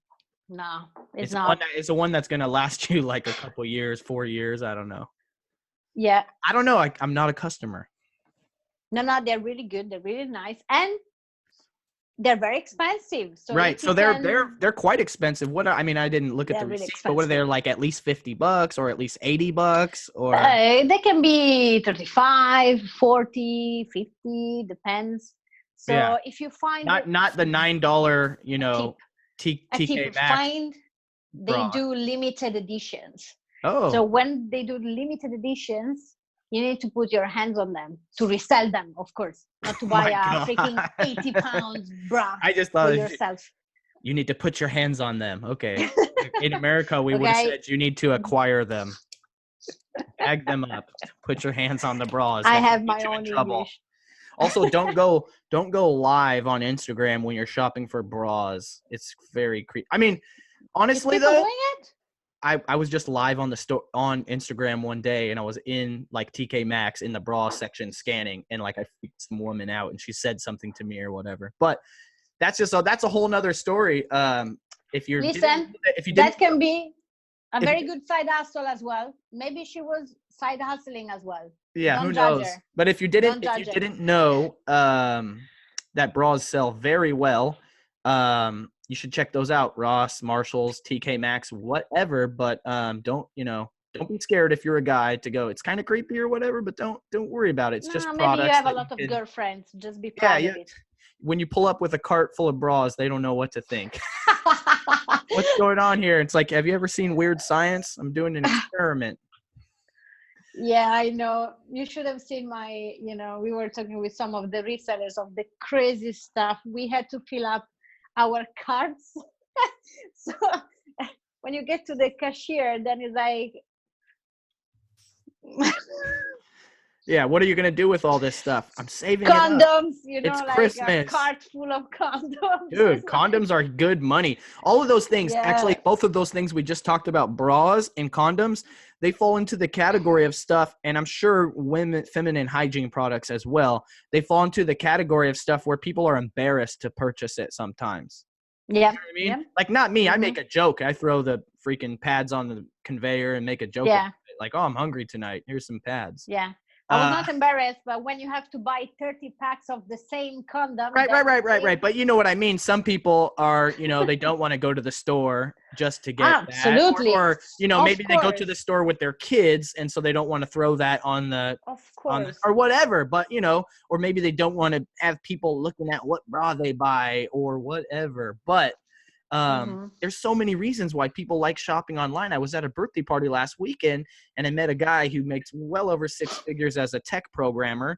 No, it's One not. it's the one that's gonna last you like a couple years, 4 years. I don't know. Yeah. I don't know. I'm not a customer. No, they're really good. They're really nice, and they're very expensive. So Right. if So you they're quite expensive. I mean, I didn't look at the they're really receipts, but what are they, expensive. like at least $50 or at least $80 or They can be 35, 40, 50, depends. yeah. So if you find Not the $9, a tip, TK Maxx find they bra. do limited editions. So Oh. when they do limited editions, you need to put your hands on them to resell them, of course, not to Oh buy my a God. freaking 80 pounds bra I just for thought yourself. you need to put your hands on them. Okay. In America, we would have Okay. said you need to acquire them. Bag them up. Put your hands on the bras. I That have can get my you in own trouble. English. Also, don't go live on Instagram when you're shopping for bras. It's very creepy. I mean, Is honestly people though, doing it? I was just live on the store on Instagram one day, and I was in like TK Maxx in the bra section scanning, and like I freaked some woman out, and she said something to me or whatever. But that's a whole nother story. Listen, If you didn't that can be a if, very good side hustle as well. Maybe she was side hustling as well. yeah, who Don't judge knows? her. But if you Don't didn't judge her. know that bras sell very well, you should check those out. Ross, Marshalls, TK Maxx, whatever. But don't be scared if you're a guy to go. It's kind of creepy or whatever, but don't worry about it. It's just No, maybe you products have a that you lot of can. girlfriends. Just be Yeah, proud yeah. of it. When you pull up with a cart full of bras, they don't know what to think. What's going on here? It's like, have you ever seen Weird Science? I'm doing an experiment. Yeah, I know. You should have seen we were talking with some of the resellers of the crazy stuff. We had to fill up our cards. So when you get to the cashier, then it's like, Yeah, what are you gonna do with all this stuff? I'm saving it up. condoms, It's like a Christmas. cart full of condoms. Dude, It's like, condoms are good money. All of those things, actually, yeah. both of those things we just talked about, bras and condoms, they fall into the category of stuff, and I'm sure feminine hygiene products as well, they fall into the category of stuff where people are embarrassed to purchase it sometimes. Yeah. You know what I mean? Yeah. Like, not me. I Mhm. make a joke. I throw the freaking pads on the conveyor and make a joke Yeah. about it. Like, oh, I'm hungry tonight. Here's some pads. Yeah. I was not embarrassed, but when you have to buy 30 packs of the same condom, Right. But you know what I mean? Some people are, they don't want to go to the store just to get that. Absolutely. Or Of maybe they go to course. the store with their kids, and so they don't want to throw that on the, Of course. or whatever. But, or maybe they don't want to have people looking at what bra they buy or whatever. But there's so many reasons why people like shopping online. I was at a birthday party last weekend, and I met a guy who makes well over 6 figures as a tech programmer.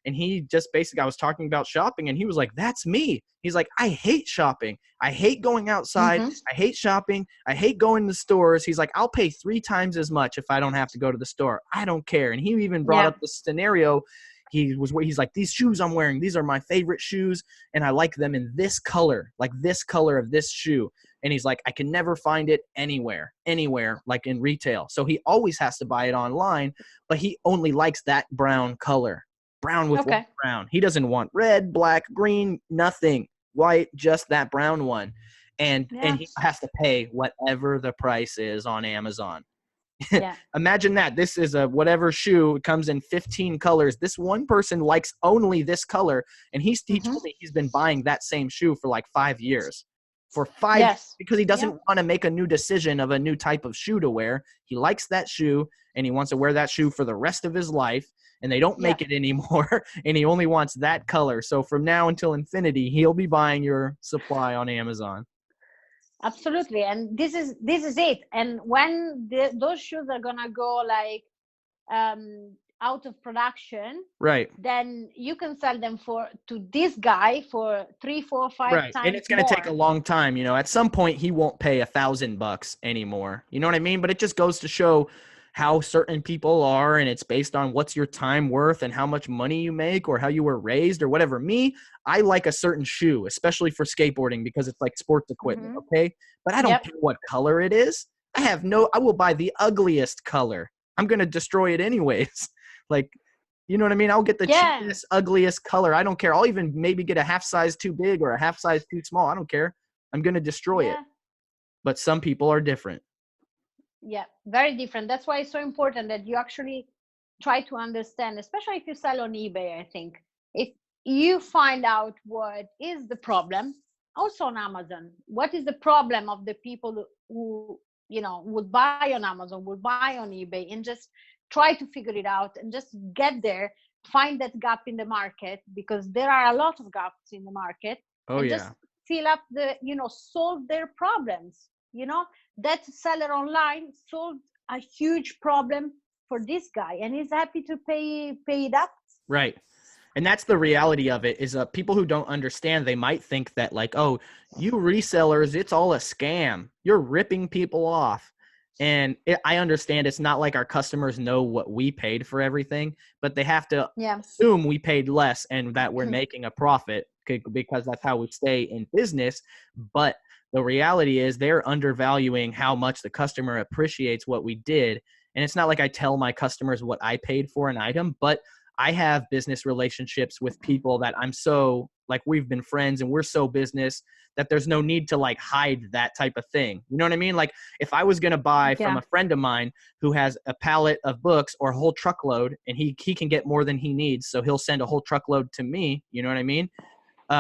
And he just basically, I was talking about shopping and he was like, that's me. He's like, I hate shopping. I hate going outside. Mm-hmm. I hate shopping. I hate going to stores. He's like, I'll pay 3 times as much if I don't have to go to the store. I don't care. And he even brought Yeah. up the scenario. He's like, these shoes I'm wearing, these are my favorite shoes. And I like them in this color, like this color of this shoe. And he's like, I can never find it anywhere, like in retail. So he always has to buy it online, but he only likes that brown color, brown with Okay. brown. He doesn't want red, black, green, nothing, white, just that brown one. And Yeah. he has to pay whatever the price is on Amazon. Yeah. Imagine that. This is a whatever shoe. It comes in 15 colors. This one person likes only this color. And he told me he's been buying that same shoe for like 5 years. For 5 Yes. because he doesn't want to make a new decision of a new type of shoe to wear. He likes that shoe and he wants to wear that shoe for the rest of his life. And they don't make it anymore. And he only wants that color. So from now until infinity, he'll be buying your supply on Amazon. Absolutely. And this is it. And when those shoes are gonna go like out of production, right, then you can sell them to this guy for 3, 4, 5 right. times And it's going to take a more. long time. At some point he won't pay $1,000 anymore. You know what I mean? But it just goes to show how certain people are, and it's based on what's your time worth and how much money you make or how you were raised or whatever. Me, I like a certain shoe, especially for skateboarding because it's like sports equipment, okay? But I don't care what color it is. I will buy the ugliest color. I'm going to destroy it anyways. Like, you know what I mean? I'll get the cheapest, ugliest color. I don't care. I'll even maybe get a half size too big or a half size too small. I don't care. I'm going to destroy it. But some people are different. Yeah, very different. That's why it's so important that you actually try to understand, especially if you sell on eBay. I think if you find out what is the problem, also on Amazon, what is the problem of the people who would buy on Amazon, would buy on eBay, and just try to figure it out and just get there, find that gap in the market, because there are a lot of gaps in the market. Just fill up solve their problems. That seller online solved a huge problem for this guy, and he's happy to pay it up. Right. And that's the reality of it is people who don't understand, they might think that like, oh, you resellers, it's all a scam. You're ripping people off. And I understand it's not like our customers know what we paid for everything, but they have to assume we paid less and that we're making a profit because that's how we stay in business. But the reality is they're undervaluing how much the customer appreciates what we did. And it's not like I tell my customers what I paid for an item, but I have business relationships with people that I'm so like, we've been friends and we're so business that there's no need to like hide that type of thing. You know what I mean? Like if I was going to buy from a friend of mine who has a pallet of books or a whole truckload and he can get more than he needs. So he'll send a whole truckload to me. You know what I mean?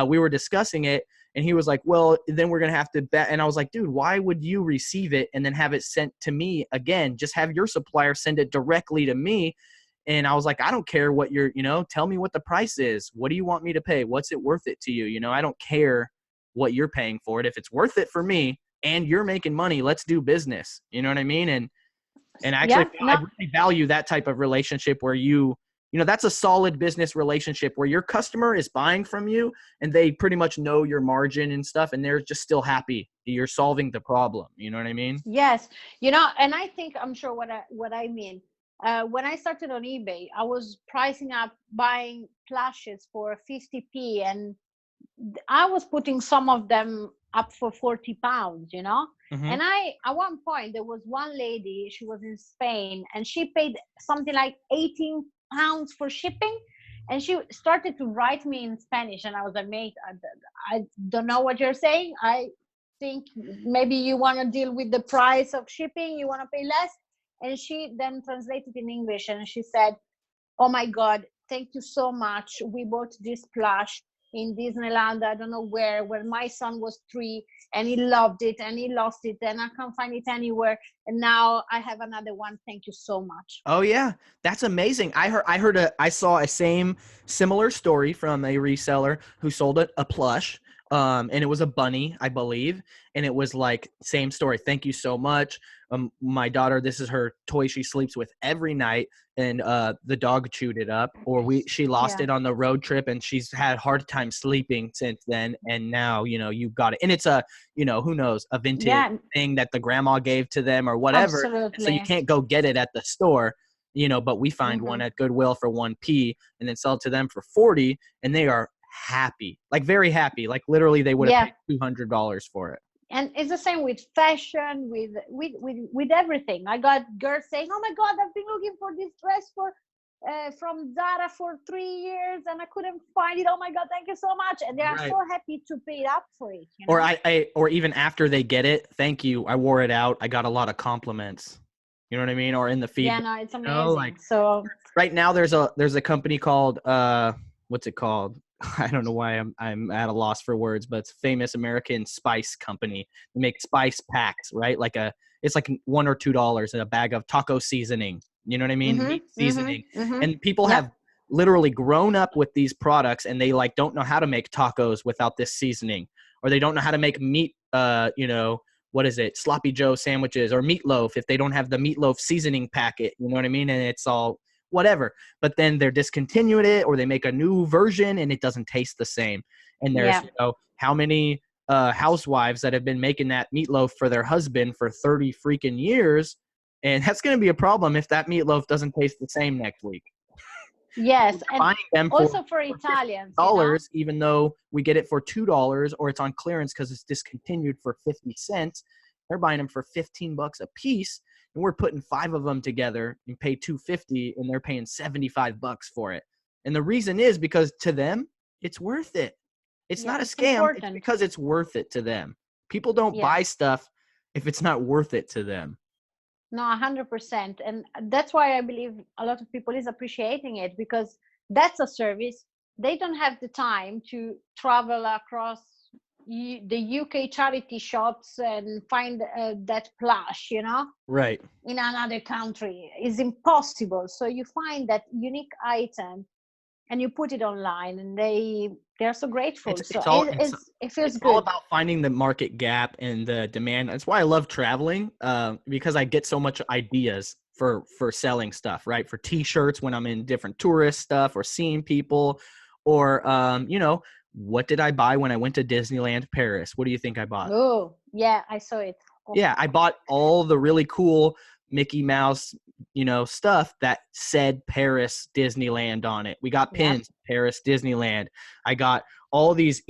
We were discussing it and he was like, well, then we're going to have to bet. And I was like, dude, why would you receive it and then have it sent to me again? Just have your supplier send it directly to me. And I was like, I don't care what tell me what the price is. What do you want me to pay? What's it worth it to you? I don't care what you're paying for it. If it's worth it for me and you're making money, let's do business. You know what I mean? And actually I really value that type of relationship where that's a solid business relationship where your customer is buying from you and they pretty much know your margin and stuff. And they're just still happy you're solving the problem. You know what I mean? Yes. And I think I'm sure what I mean. When I started on eBay, I was pricing up buying plushes for 50p, and I was putting some of them up for 40 pounds, And at one point, there was one lady, she was in Spain, and she paid something like 18 pounds for shipping. And she started to write me in Spanish. And I was like, mate, I don't know what you're saying. I think maybe you want to deal with the price of shipping. You want to pay less. And she then translated in English and she said, oh my God, thank you so much. We bought this plush in Disneyland, I don't know where my son was 3 and he loved it and he lost it and I can't find it anywhere. And now I have another one. Thank you so much. Oh yeah. That's amazing. I saw a similar story from a reseller who sold a plush. And it was a bunny, I believe. And it was like, same story. Thank you so much. my daughter, this is her toy she sleeps with every night, and the dog chewed it up, or she lost Yeah. it on the road trip, and she's had a hard time sleeping since then. And now, you've got it, and it's a, who knows, a vintage Yeah, thing that the grandma gave to them or whatever. So you absolutely. can't go get it at the store, but we find Hmm. one at Goodwill for 1p and then sell it to them for 40, and they are happy, like very happy, like literally they would have Yeah. paid $200 for it. And it's the same with fashion, with everything. I got girls saying, "Oh my God, I've been looking for this dress from Zara for 3 years and I couldn't find it. Oh my God, thank you so much!" And they are Right. so happy to pay it up for it. Or or even after they get it, thank you, I wore it out, I got a lot of compliments. You know what I mean? Or in the Yeah, feedback, no, it's like amazing. So right now there's a company called what's it called? I don't know why I'm at a loss for words, but it's a famous American spice company. They make spice packs, right? It's like $1 or $2 in a bag of taco seasoning. You know what I mean? mm-hmm, Meat mm-hmm, seasoning. mm-hmm. And people Yep. have literally grown up with these products, and they like don't know how to make tacos without this seasoning, or they don't know how to make meat what is it, sloppy joe sandwiches or meatloaf if they don't have the meatloaf seasoning packet. You know what I mean? And it's all whatever, but then they're discontinuing it, or they make a new version and it doesn't taste the same. And there's Yeah. how many housewives that have been making that meatloaf for their husband for 30 freaking years, and that's going to be a problem if that meatloaf doesn't taste the same next week. Yes, They're and buying them also for for Italians, $50, even though we get it for $2, or it's on clearance because it's discontinued for 50 cents. They're buying them for $15 a piece, and we're putting 5 of them together and pay $250, and they're paying $75 for it. And the reason is because to them, it's worth it. It's Yeah, not a it's scam. It's important. because it's worth it to them. People don't Yeah. buy stuff if it's not worth it to them. No, 100%. And that's why I believe a lot of people is appreciating it, because that's a service. They don't have the time to travel across the UK charity shops and find that plush, Right. in another country. It's impossible. So you find that unique item and you put it online, and they're so grateful. It's So it's all it feels it's all good. about finding the market gap and the demand. That's why I love traveling, because I get so much ideas for selling stuff, right? For T-shirts when I'm in different tourist stuff or seeing people, or what did I buy when I went to Disneyland Paris? What do you think I bought? Oh, yeah, I saw it. Oh, Yeah, I bought all the really cool Mickey Mouse, stuff that said Paris Disneyland on it. We got yep. pins, Paris Disneyland. I got all these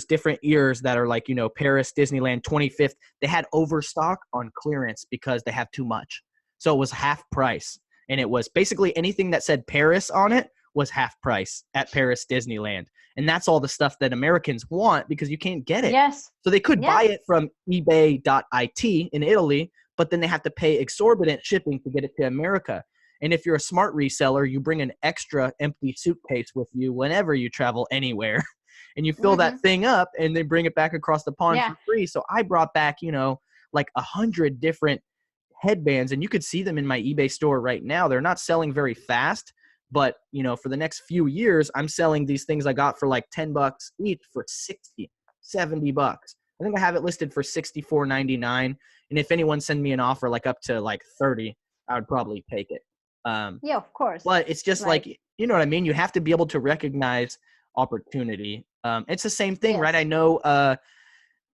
different ears that are like, Paris Disneyland 25th. They had overstock on clearance because they have too much. So it was half price. And it was basically anything that said Paris on it was half price at Paris Disneyland. And that's all the stuff that Americans want because you can't get it. Yes. So they could Yeah. buy it from ebay.it in Italy, but then they have to pay exorbitant shipping to get it to America. And if you're a smart reseller, you bring an extra empty suitcase with you whenever you travel anywhere, and you fill Hmm. that thing up and then bring it back across the pond Yeah. for free. So I brought back, like 100 different headbands, and you could see them in my eBay store right now. They're not selling very fast, but for the next few years, I'm selling these things I got for like $10 each for 60, $70. I think I have it listed for $64.99. And if anyone send me an offer like up to like 30, I would probably take it. Yeah, of course. But it's just Like, like, you know what I mean? You have to be able to recognize opportunity. It's the same thing, right? I yes. know a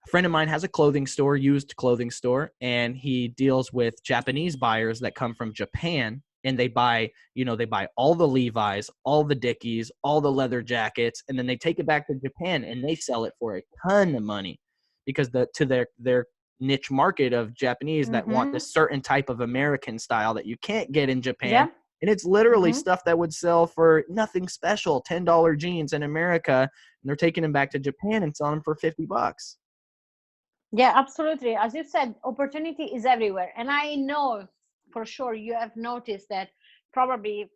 friend of mine has a clothing store, used clothing store, and he deals with Japanese buyers that come from Japan, and they buy all the Levi's, all the Dickies, all the leather jackets, and then they take it back to Japan and they sell it for a ton of money because to their niche market of Japanese that want Hmm. this certain type of American style that you can't get in Japan. Yeah. And it's literally Hmm. stuff that would sell for nothing special, $10 jeans in America, and they're taking them back to Japan and selling them for $50. Yeah, absolutely. As you said, opportunity is everywhere. And I know for sure you have noticed that probably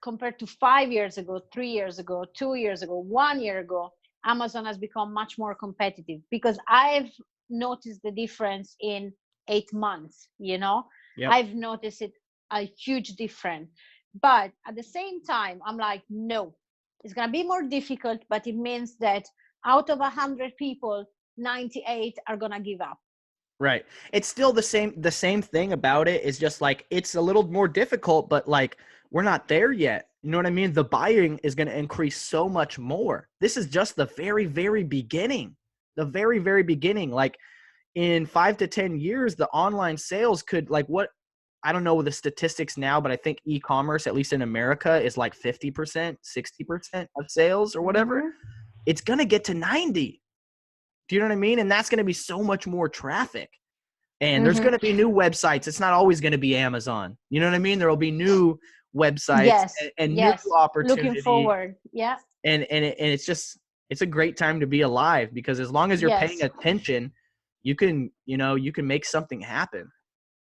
compared to 5 years ago, 3 years ago, 2 years ago, 1 year ago, Amazon has become much more competitive, because I've noticed the difference in 8 months, Yep. I've noticed it a huge difference. But at the same time, I'm like, no, it's going to be more difficult, but it means that out of 100 people, 98 are going to give up. Right. It's still the same thing about it is just like it's a little more difficult, but like we're not there yet. You know what I mean? The buying is going to increase so much more. This is just the very, very beginning. The very, very beginning. Like in 5 to 10 years, the online sales could like what I don't know the statistics now, but I think e-commerce, at least in America, is like 50%, 60% of sales or whatever. Hmm. It's going to get to 90. Do you know what I mean? And that's going to be so much more traffic. And there's going Hmm. to be new websites. It's not always going to be Amazon. You know what I mean? There will be new websites Yes, and new yes. Looking opportunity. forward. Yeah. And it's just, it's a great time to be alive because as long as you're paying Yes. attention, you can make something happen.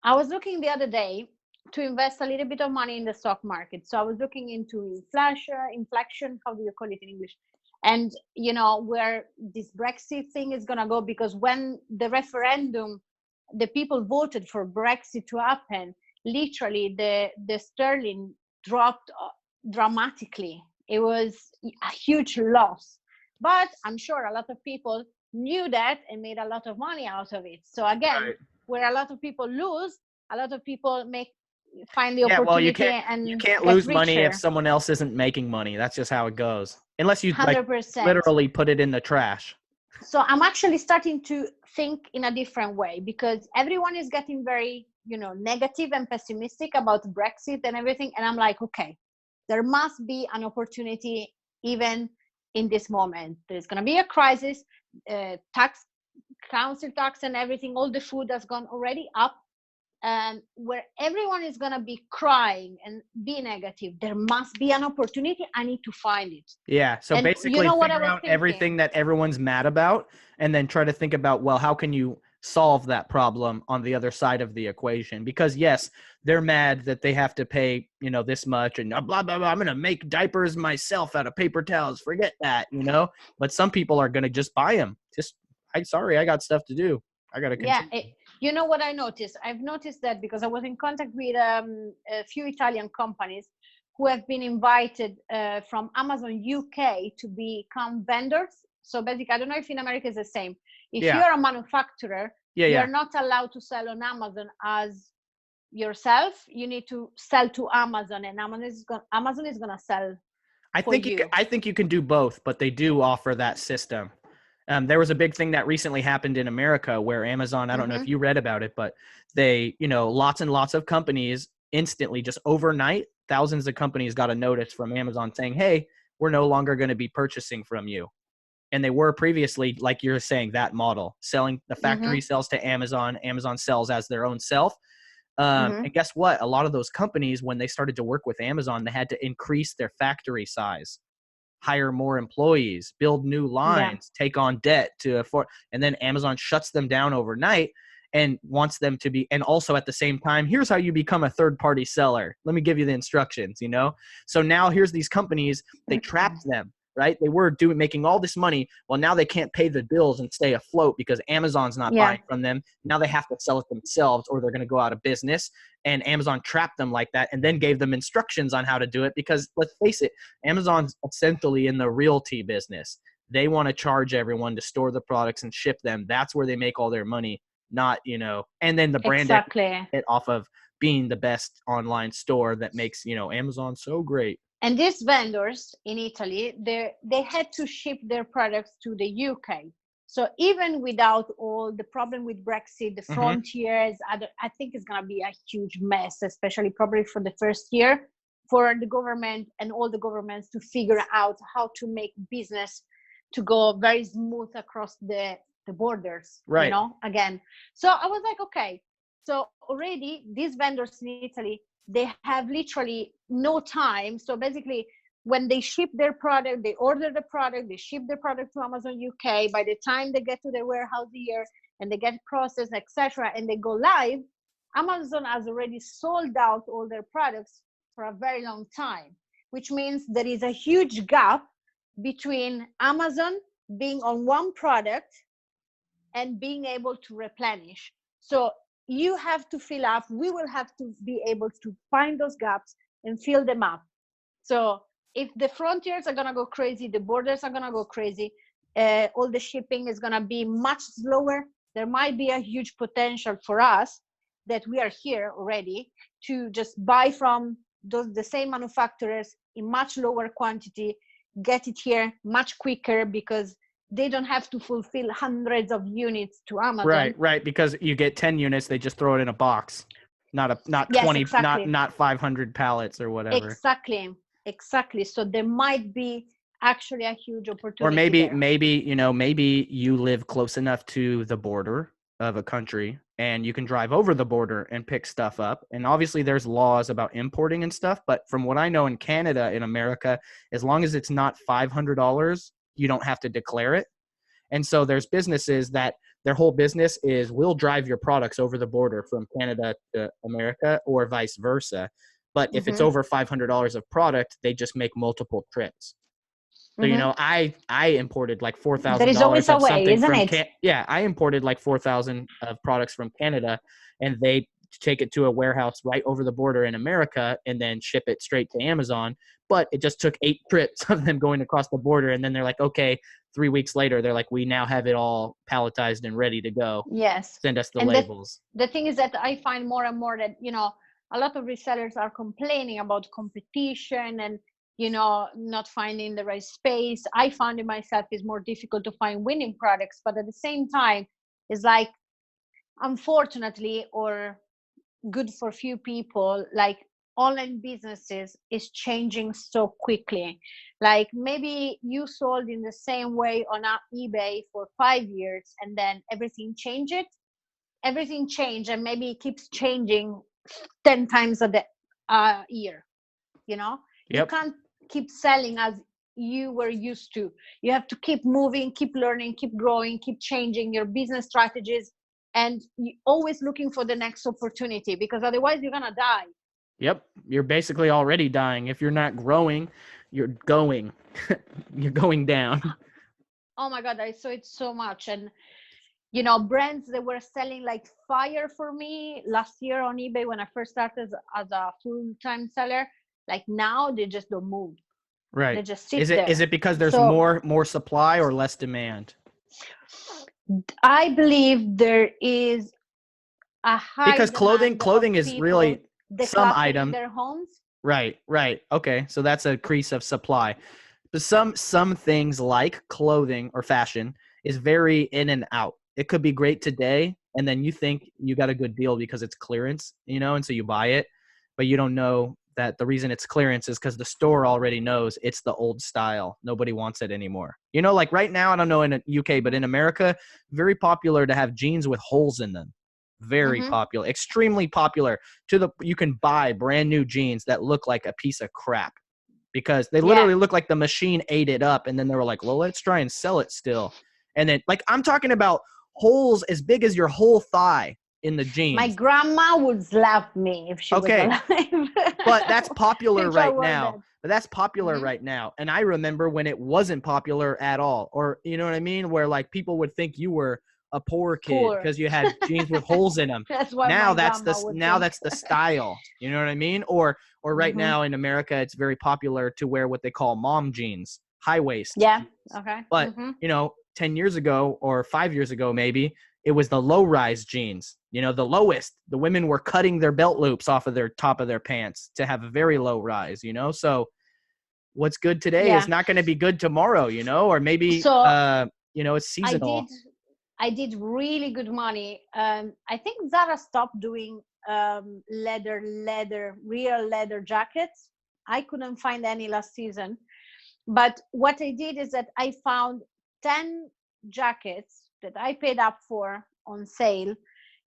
I was looking the other day to invest a little bit of money in the stock market. So I was looking into inflation, how do you call it in English? And where this Brexit thing is gonna go, because when the referendum, the people voted for Brexit to happen, literally the sterling dropped dramatically. It was a huge loss. But I'm sure a lot of people knew that and made a lot of money out of it. So again, Right. where a lot of people lose, a lot of people find the Yeah, well, you opportunity can't you and can't get lose money if richer. someone else isn't making money. That's just how it goes. Unless you like 100%. literally put it in the trash. So I'm actually starting to think in a different way, because everyone is getting very, negative and pessimistic about Brexit and everything. And I'm like, okay, there must be an opportunity even in this moment. There's going to be a crisis, tax, council tax and everything, all the food has gone already up. And where everyone is going to be crying and be negative, there must be an opportunity. I need to find it. Yeah. So And you basically know what I figure was out thinking? everything that everyone's mad about and then try to think about, well, how can you solve that problem on the other side of the equation? Because yes, they're mad that they have to pay, this much and blah, blah, blah. I'm going to make diapers myself out of paper towels. Forget that. But some people are going to just buy them. Sorry, I got stuff to do. I got to Yeah, continue. you know what I noticed? I've noticed that because I was in contact with a few Italian companies who have been invited from Amazon UK to become vendors. So basically, I don't know if in America it's the same. If Yeah. you're a manufacturer, Yeah. you Yeah. are not allowed to sell on Amazon as yourself. You need to sell to Amazon, and Amazon is gonna sell for you. I think you can do both, but they do offer that system. There was a big thing that recently happened in America where Amazon, I don't know if Hmm. you read about it, but they, lots and lots of companies instantly, just overnight, thousands of companies got a notice from Amazon saying, hey, we're no longer going to be purchasing from you. And they were previously, like you're saying, that model, selling the factory Hmm. sells to Amazon, Amazon sells as their own self. Hmm. And guess what? A lot of those companies, when they started to work with Amazon, they had to increase their factory size, hire more employees, build new Yeah. lines, take on debt to afford, and then Amazon shuts them down overnight and wants them to be, and also at the same time, here's how you become a third party seller. Let me give you the instructions. So now here's these companies, they trapped them, right? They were making all this money. Well, now they can't pay the bills and stay afloat because Amazon's not Yeah. buying from them. Now they have to sell it themselves or they're going to go out of business. And Amazon trapped them like that and then gave them instructions on how to do it because let's face it, Amazon's essentially in the realty business. They want to charge everyone to store the products and ship them. That's where they make all their money, not. And then the brand equity Exactly. off of being the best online store that makes, Amazon so great. And these vendors in Italy, they had to ship their products to the UK. So even without all the problem with Brexit, the Mm-hmm. frontiers, I think it's going to be a huge mess, especially probably for the first year, for the government and all the governments to figure out how to make business to go very smooth across the borders, Right. again. So I was like, okay, so already these vendors in Italy, they have literally no time. So basically, when they ship their product, they order the product, they ship the product to Amazon UK. By the time they get to their warehouse here and they get processed, etc., and they go live, Amazon has already sold out all their products for a very long time, which means there is a huge gap between Amazon being on one product and being able to replenish. So you have to fill up, we will have to be able to find those gaps and fill them up. So if the frontiers are going to go crazy, the borders are going to go crazy, all the shipping is going to be much slower, there might be a huge potential for us that we are here already to just buy from the same manufacturers in much lower quantity, get it here much quicker because they don't have to fulfill hundreds of units to Amazon. Right. Because you get 10 units, they just throw it in a box, not Yes, 20, exactly. not 500 pallets or whatever. Exactly. So there might be actually a huge Or opportunity there. maybe you live close enough to the border of a country and you can drive over the border and pick stuff up. And obviously there's laws about importing and stuff, but from what I know in Canada, in America, as long as it's not $500, you don't have to declare it. And so there's businesses that their whole business is we'll drive your products over the border from Canada to America or vice versa. But if it's over $500 of product, they just make multiple trips. So, I imported like There is always $4,000 a of way, something isn't from it? I imported like 4,000 of products from Canada, and they take it to a warehouse right over the border in America and then ship it straight to Amazon. But it just took 8 trips of them going across the border, and then they're like, okay, 3 weeks later, they're like, we now have it all palletized and ready to go. Yes. Send us the And labels. the thing is that I find more and more that, a lot of resellers are complaining about competition and, not finding the right space. I found it myself is more difficult to find winning products, but at the same time, it's like, unfortunately, or good for few people, like online businesses is changing so quickly. Like maybe you sold in the same way on eBay for 5 years and then everything changed and maybe it keeps changing 10 times a year. You Yep. can't keep selling as you were used to. You have to keep moving, keep learning, keep growing, keep changing your business strategies, and you always looking for the next opportunity, because otherwise you're gonna die. Yep. You're basically already dying. If you're not growing, you're going. You're going down. Oh my god, I saw it so much. And brands that were selling like fire for me last year on eBay when I first started as a full-time seller, like now they just don't move. They Right. just sit Is there. it because there's So more supply or less demand? I believe there is a high Because demand of clothing is people really some decluttering item. their homes. Right. Okay. So that's a increase of supply. But some things like clothing or fashion is very in and out. It could be great today, and then you think you got a good deal because it's clearance, and so you buy it, but you don't know that the reason it's clearance is because the store already knows it's the old style. Nobody wants it anymore. Like right now, I don't know in the UK, but in America, very popular to have jeans with holes in them. Very Mm-hmm. popular, extremely popular. You can buy brand new jeans that look like a piece of crap because they Yeah. literally look like the machine ate it up, and then they were like, well, let's try and sell it still. And then, like, I'm talking about holes as big as your whole thigh in the My jeans. grandma would slap me if she was Okay, alive. but that's popular If I right wore now. that. But that's popular Mm-hmm. right now. And I remember when it wasn't popular at all, or you know what I mean, where like people would think you were a poor kid Poor. because you had jeans with holes in them. That's what my grandma would think. That's the style. You know what I mean? Or right Mm-hmm. now in America, it's very popular to wear what they call mom jeans, high waist. Yeah. Okay. But Mm-hmm. 10 years ago or 5 years ago, maybe it was the low rise jeans, the lowest. The women were cutting their belt loops off of their top of their pants to have a very low rise. So what's good today is Yeah. not going to be good tomorrow, or maybe, So it's I seasonal. did I did really good money. I think Zara stopped doing real leather jackets. I couldn't find any last season. But what I did is that I found 10 jackets that I paid up for on sale.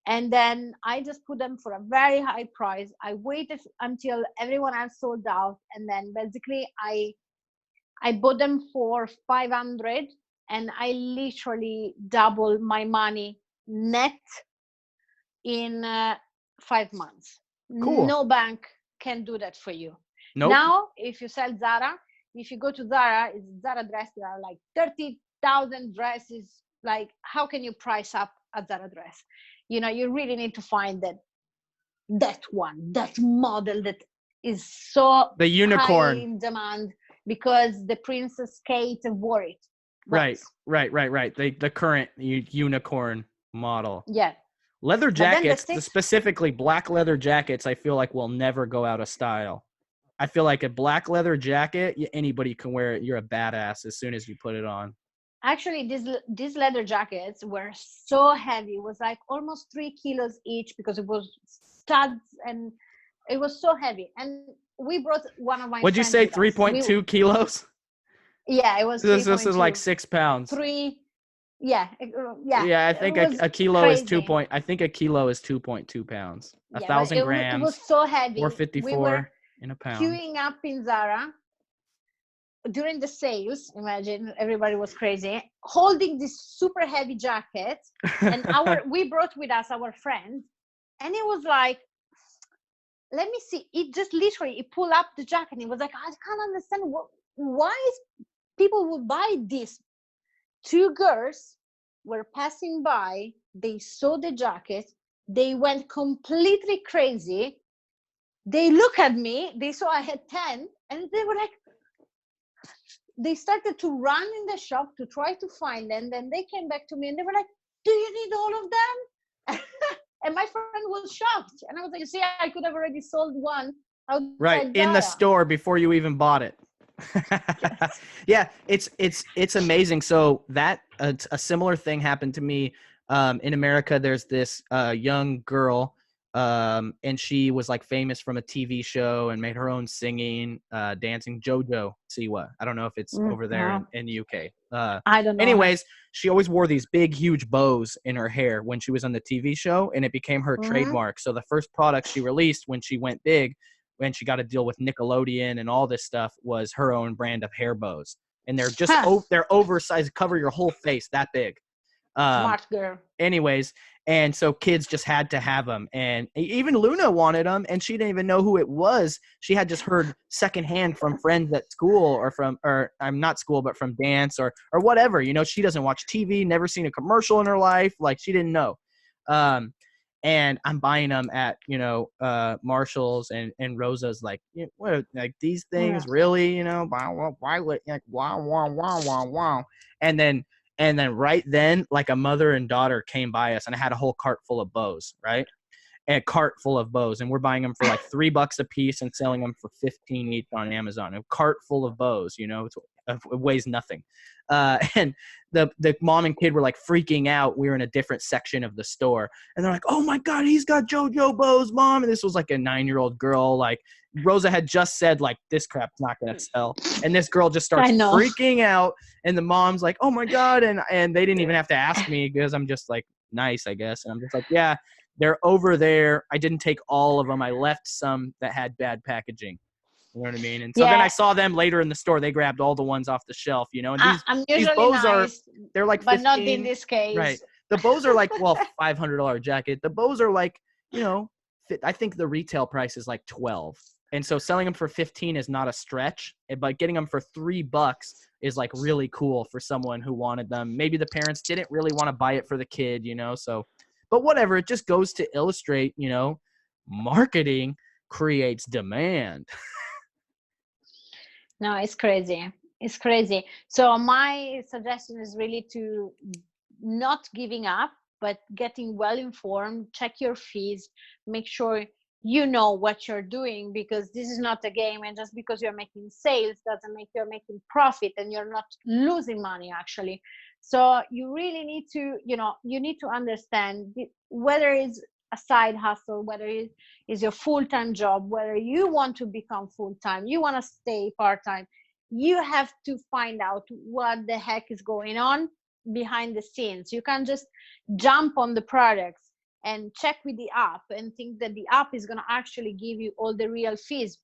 And then I just put them for a very high price. I waited until everyone else sold out. And then basically I bought them for 500, and I literally doubled my money net in 5 months. Cool. No bank can do that for you. Nope. Now, if you sell Zara, if you go to Zara, it's Zara dress, there are like 30,000 dresses. Like, how can you price up a Zara dress? You really need to find that model that is so The high unicorn. in demand because the Princess Kate wore it Right. once. The current unicorn. model. Yeah. Leather But then the jackets, six, specifically black leather jackets, I feel like will never go out of style. I feel like a black leather jacket, anybody can wear it. You're a badass as soon as you put it on. actually, these leather jackets were so heavy. It was like almost 3 kilos each because it was studs and it was so heavy. And we brought one of my What'd you friends say? with us. 3.2 kilos? Yeah, it was This is like 3.2. 6 pounds. Three, yeah, yeah, Yeah, I it think was a kilo is crazy. I think a kilo is 2.2 pounds. A Yeah, but thousand it was grams, so heavy. We were 454 in a pound. queuing up in Zara during the sales. Imagine everybody was crazy, holding this super heavy jacket. And we brought with us our friend, and it was like, let me see. It just literally, it pulled up the jacket. And it was like, I can't understand why people would buy this. Two girls were passing by. They saw the jacket. They went completely crazy. They look at me. They saw I had 10, and they were like, they started to run in the shop to try to find them. Then they came back to me and they were like, do you need all of them? And my friend was shocked. And I was like, you see, I could have already sold one Right, outside in the Zara. store before you even bought it. Yes. Yeah, it's amazing. So that a similar thing happened to me in America. There's this young girl, and she was like famous from a TV show and made her own singing, dancing. JoJo Siwa. I don't know if it's over there No, in the UK. I don't know her. Anyways, she always wore these big, huge bows in her hair when she was on the TV show, and it became her trademark. So the first product she released when she went big, when she got to deal with Nickelodeon and all this stuff, was her own brand of hair bows. And they're just Huh. they're oversized, cover your whole face, that big. Smart girl. Anyways, and so kids just had to have them, and even Luna wanted them, and she didn't even know who it was. She had just heard secondhand from friends at school, or I'm not school, but from dance or whatever. You know, she doesn't watch TV, never seen a commercial in her life, like she didn't know. And I'm buying them at, Marshall's, and Rosa's like, what, like these Yeah. things really, why would, like, wow, wow, wow, wow, wow. And then right then, like a mother and daughter came by us, and I had a whole cart full of bows, right? A cart full of bows, and we're buying them for like $3 a piece and selling them for 15 each on Amazon. A cart full of bows, it weighs nothing. And the mom and kid were like freaking out. We were in a different section of the store, and they're like, "Oh my God, he's got JoJo bows, mom!" And this was like a 9-year-old girl. Like Rosa had just said, like, this crap's not gonna sell, and this girl just starts I know. freaking out, and the mom's like, "Oh my God!" And they didn't even have to ask me because I'm just like nice, I guess, and I'm just like, "Yeah, they're over there. I didn't take all of them. I left some that had bad packaging." You know what I mean? And so then I Yeah, saw them later in the store. They grabbed all the ones off the shelf, and I'm these usually bows nice, they're like but not in 15, this right? case. The bows are like, well, $500 jacket. The bows are like, I think the retail price is like 12. And so selling them for 15 is not a stretch, but getting them for $3 is like really cool for someone who wanted them. Maybe the parents didn't really want to buy it for the kid, so, but whatever. It just goes to illustrate, marketing creates demand. No, it's crazy. It's crazy. So my suggestion is really to not giving up, but getting well informed, check your fees, make sure you know what you're doing, because this is not a game. And just because you're making sales doesn't make you're making profit, and you're not losing money actually. So you really need to, you need to understand whether it's a side hustle, whether it is your full-time job, whether you want to become full-time, you want to stay part-time. You have to find out what the heck is going on behind the scenes. You can't just jump on the products and check with the app and think that the app is going to actually give you all the real fees,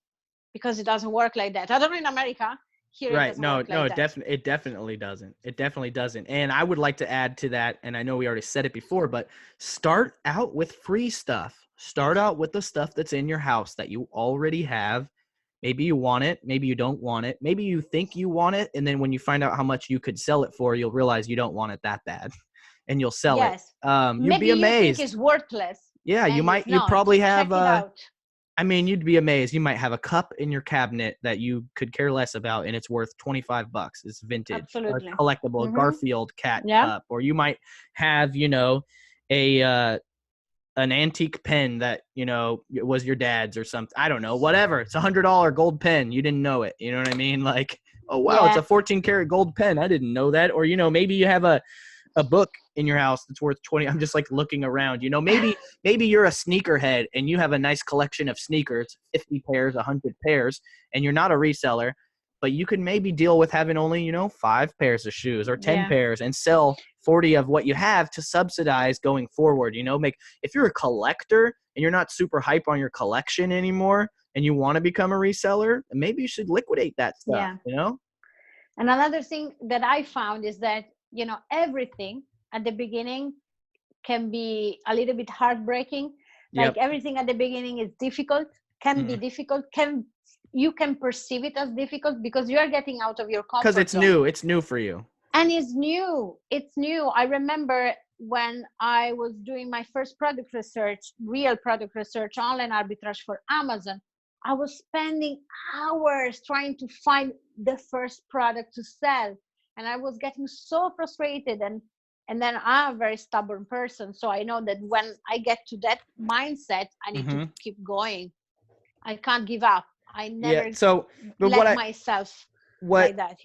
because it doesn't work like that. I don't know in America. Here it Right. doesn't No, work like it that. definitely doesn't. It definitely doesn't. And I would like to add to that, and I know we already said it before, but start out with free stuff. Start out with the stuff that's in your house that you already have. Maybe you want it, maybe you don't want it. Maybe you think you want it, and then when you find out how much you could sell it for, you'll realize you don't want it that bad, and you'll sell it. Yes. You'd Maybe be you think amazed. it's worthless Yeah, and it's you not. probably have Check it out. I mean, you'd be amazed. You might have a cup in your cabinet that you could care less about, and it's worth $25. It's vintage, a Absolutely. collectible, a Mm-hmm. Garfield cat Yeah. cup. Or you might have, a an antique pen that, you know, was your dad's or something. I don't know, whatever. It's $100 gold pen. You didn't know it. You know what I mean? Like, oh wow, it's Yeah. a 14 karat gold pen. I didn't know that. Or, you know, maybe you have a book in your house that's worth 20. I'm just like looking around, you know, maybe you're a sneakerhead and you have a nice collection of sneakers, 50 pairs, 100 pairs, and you're not a reseller, but you could maybe deal with having only, you know, 5 pairs of shoes or 10 Yeah. pairs and sell 40 of what you have to subsidize going forward. You know, make, if you're a collector and you're not super hype on your collection anymore and you want to become a reseller, maybe you should liquidate that stuff, Yeah. you know? And another thing that I found is that, everything at the beginning can be a little bit heartbreaking. Like Yep. everything at the beginning is difficult, can be Mm. difficult, you can perceive it as difficult because you are getting out of your Because comfort it's zone. new. It's new for you. And it's new. I remember when I was doing my first product research, real product research, online arbitrage for Amazon. I was spending hours trying to find the first product to sell, and I was getting so frustrated. And then I'm a very stubborn person, so I know that when I get to that mindset, I need to Mm-hmm. keep going. I can't give up. I Yeah. never So, but let myself what like that,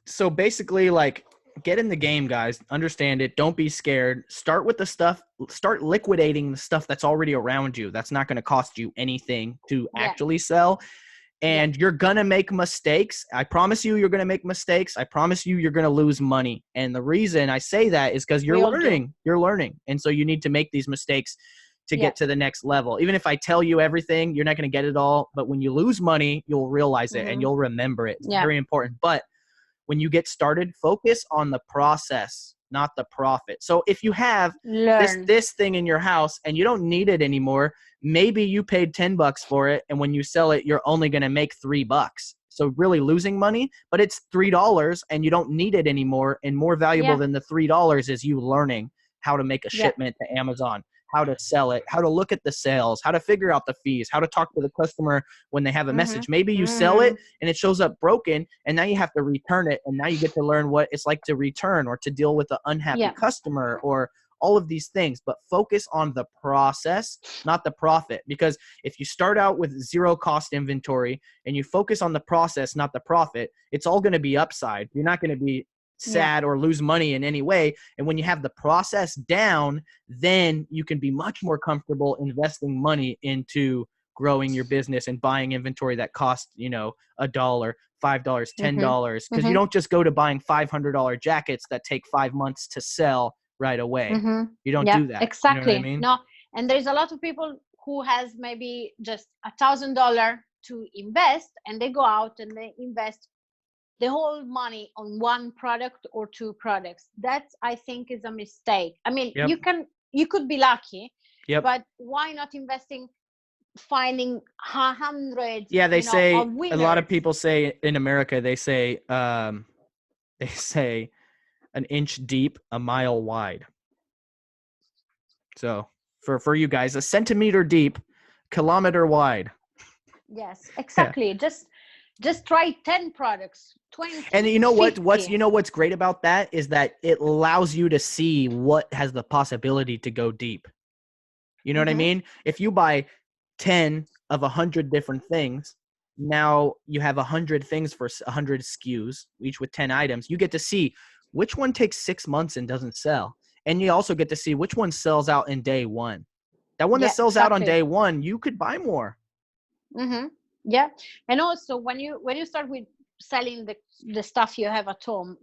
so basically, like, get in the game, guys. Understand it. Don't be scared. Start with the stuff. Start liquidating the stuff that's already around you. That's not going to cost you anything to Yeah. actually sell. Yeah. And you're going to make mistakes. I promise you, you're going to make mistakes. I promise you, you're going to lose money. And the reason I say that is because We you're all do. learning. You're learning. And so you need to make these mistakes to Yeah. get to the next level. Even if I tell you everything, you're not going to get it all. But when you lose money, you'll realize it and you'll remember it. It's Yeah. very important. But when you get started, focus on the process, not the profit. So if you have Learn. this thing in your house and you don't need it anymore, maybe you paid $10 for it, and when you sell it, you're only going to make $3. So really losing money, but it's $3 and you don't need it anymore. And more valuable Yeah. than the $3 is you learning how to make a Yeah. shipment to Amazon, how to sell it, how to look at the sales, how to figure out the fees, how to talk to the customer when they have a message. Maybe you sell it and it shows up broken, and now you have to return it, and now you get to learn what it's like to return or to deal with an unhappy Yeah. customer or all of these things. But focus on the process, not the profit, because if you start out with zero cost inventory and you focus on the process, not the profit, it's all going to be upside. You're not going to be Yeah. sad or lose money in any way. And when you have the process down, then you can be much more comfortable investing money into growing your business and buying inventory that costs, you know, $1, $5, $10, because you don't just go to buying $500 jackets that take 5 months to sell right away. You don't Yeah. do that. You know what I Exactly. mean? No. And there's a lot of people who has maybe just $1,000 to invest, and they go out and they invest the whole money on one product or two products. That, I think, is a mistake. I mean, Yep. you could be lucky, Yep. but why not investing, finding 100, Yeah, they say, of a lot of winners? people say in America, they say an inch deep, a mile wide. So for you guys, a centimeter deep, kilometer wide. Yes, Yeah. exactly. Just try 10 products, 20, And you know what's 50. great about that is that it allows you to see what has the possibility to go deep. You know what I mean? If you buy 10 of 100 different things, now you have 100 things for 100 SKUs, each with 10 items. You get to see which one takes 6 months and doesn't sell. And you also get to see which one sells out in day one. That one that Yeah, sells out on exactly. day one, you could buy more. Yeah. And also when you start with selling the stuff you have at home,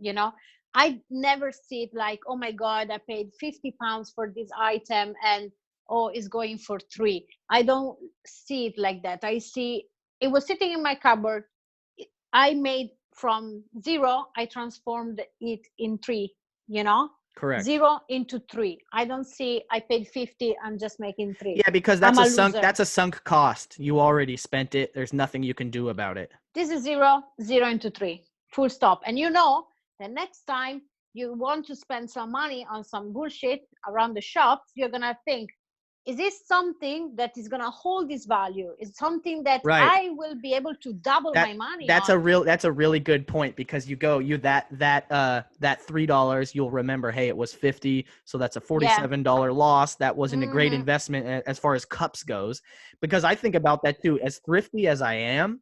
I never see it like, oh my God, I paid £50 for this item, and oh, it's going for 3. I don't see it like that. I see it was sitting in my cupboard. I made from 0, I transformed it in 3, Correct. 0 into 3. I don't see I paid 50, I'm just making 3. Yeah, because I'm that's a that's loser. a sunk cost. You already spent it. There's nothing you can do about it. This is 0, 0 into 3, full stop. And the next time you want to spend some money on some bullshit around the shops, you're gonna think, is this something that is going to hold this value? Is something that Right. I will be able to double my money That's on? a really good point, because that $3, you'll remember, hey, it was 50, so that's a Yeah. $47 loss. That wasn't a great Hmm. investment as far as cups goes, because I think about that too. As thrifty as I am,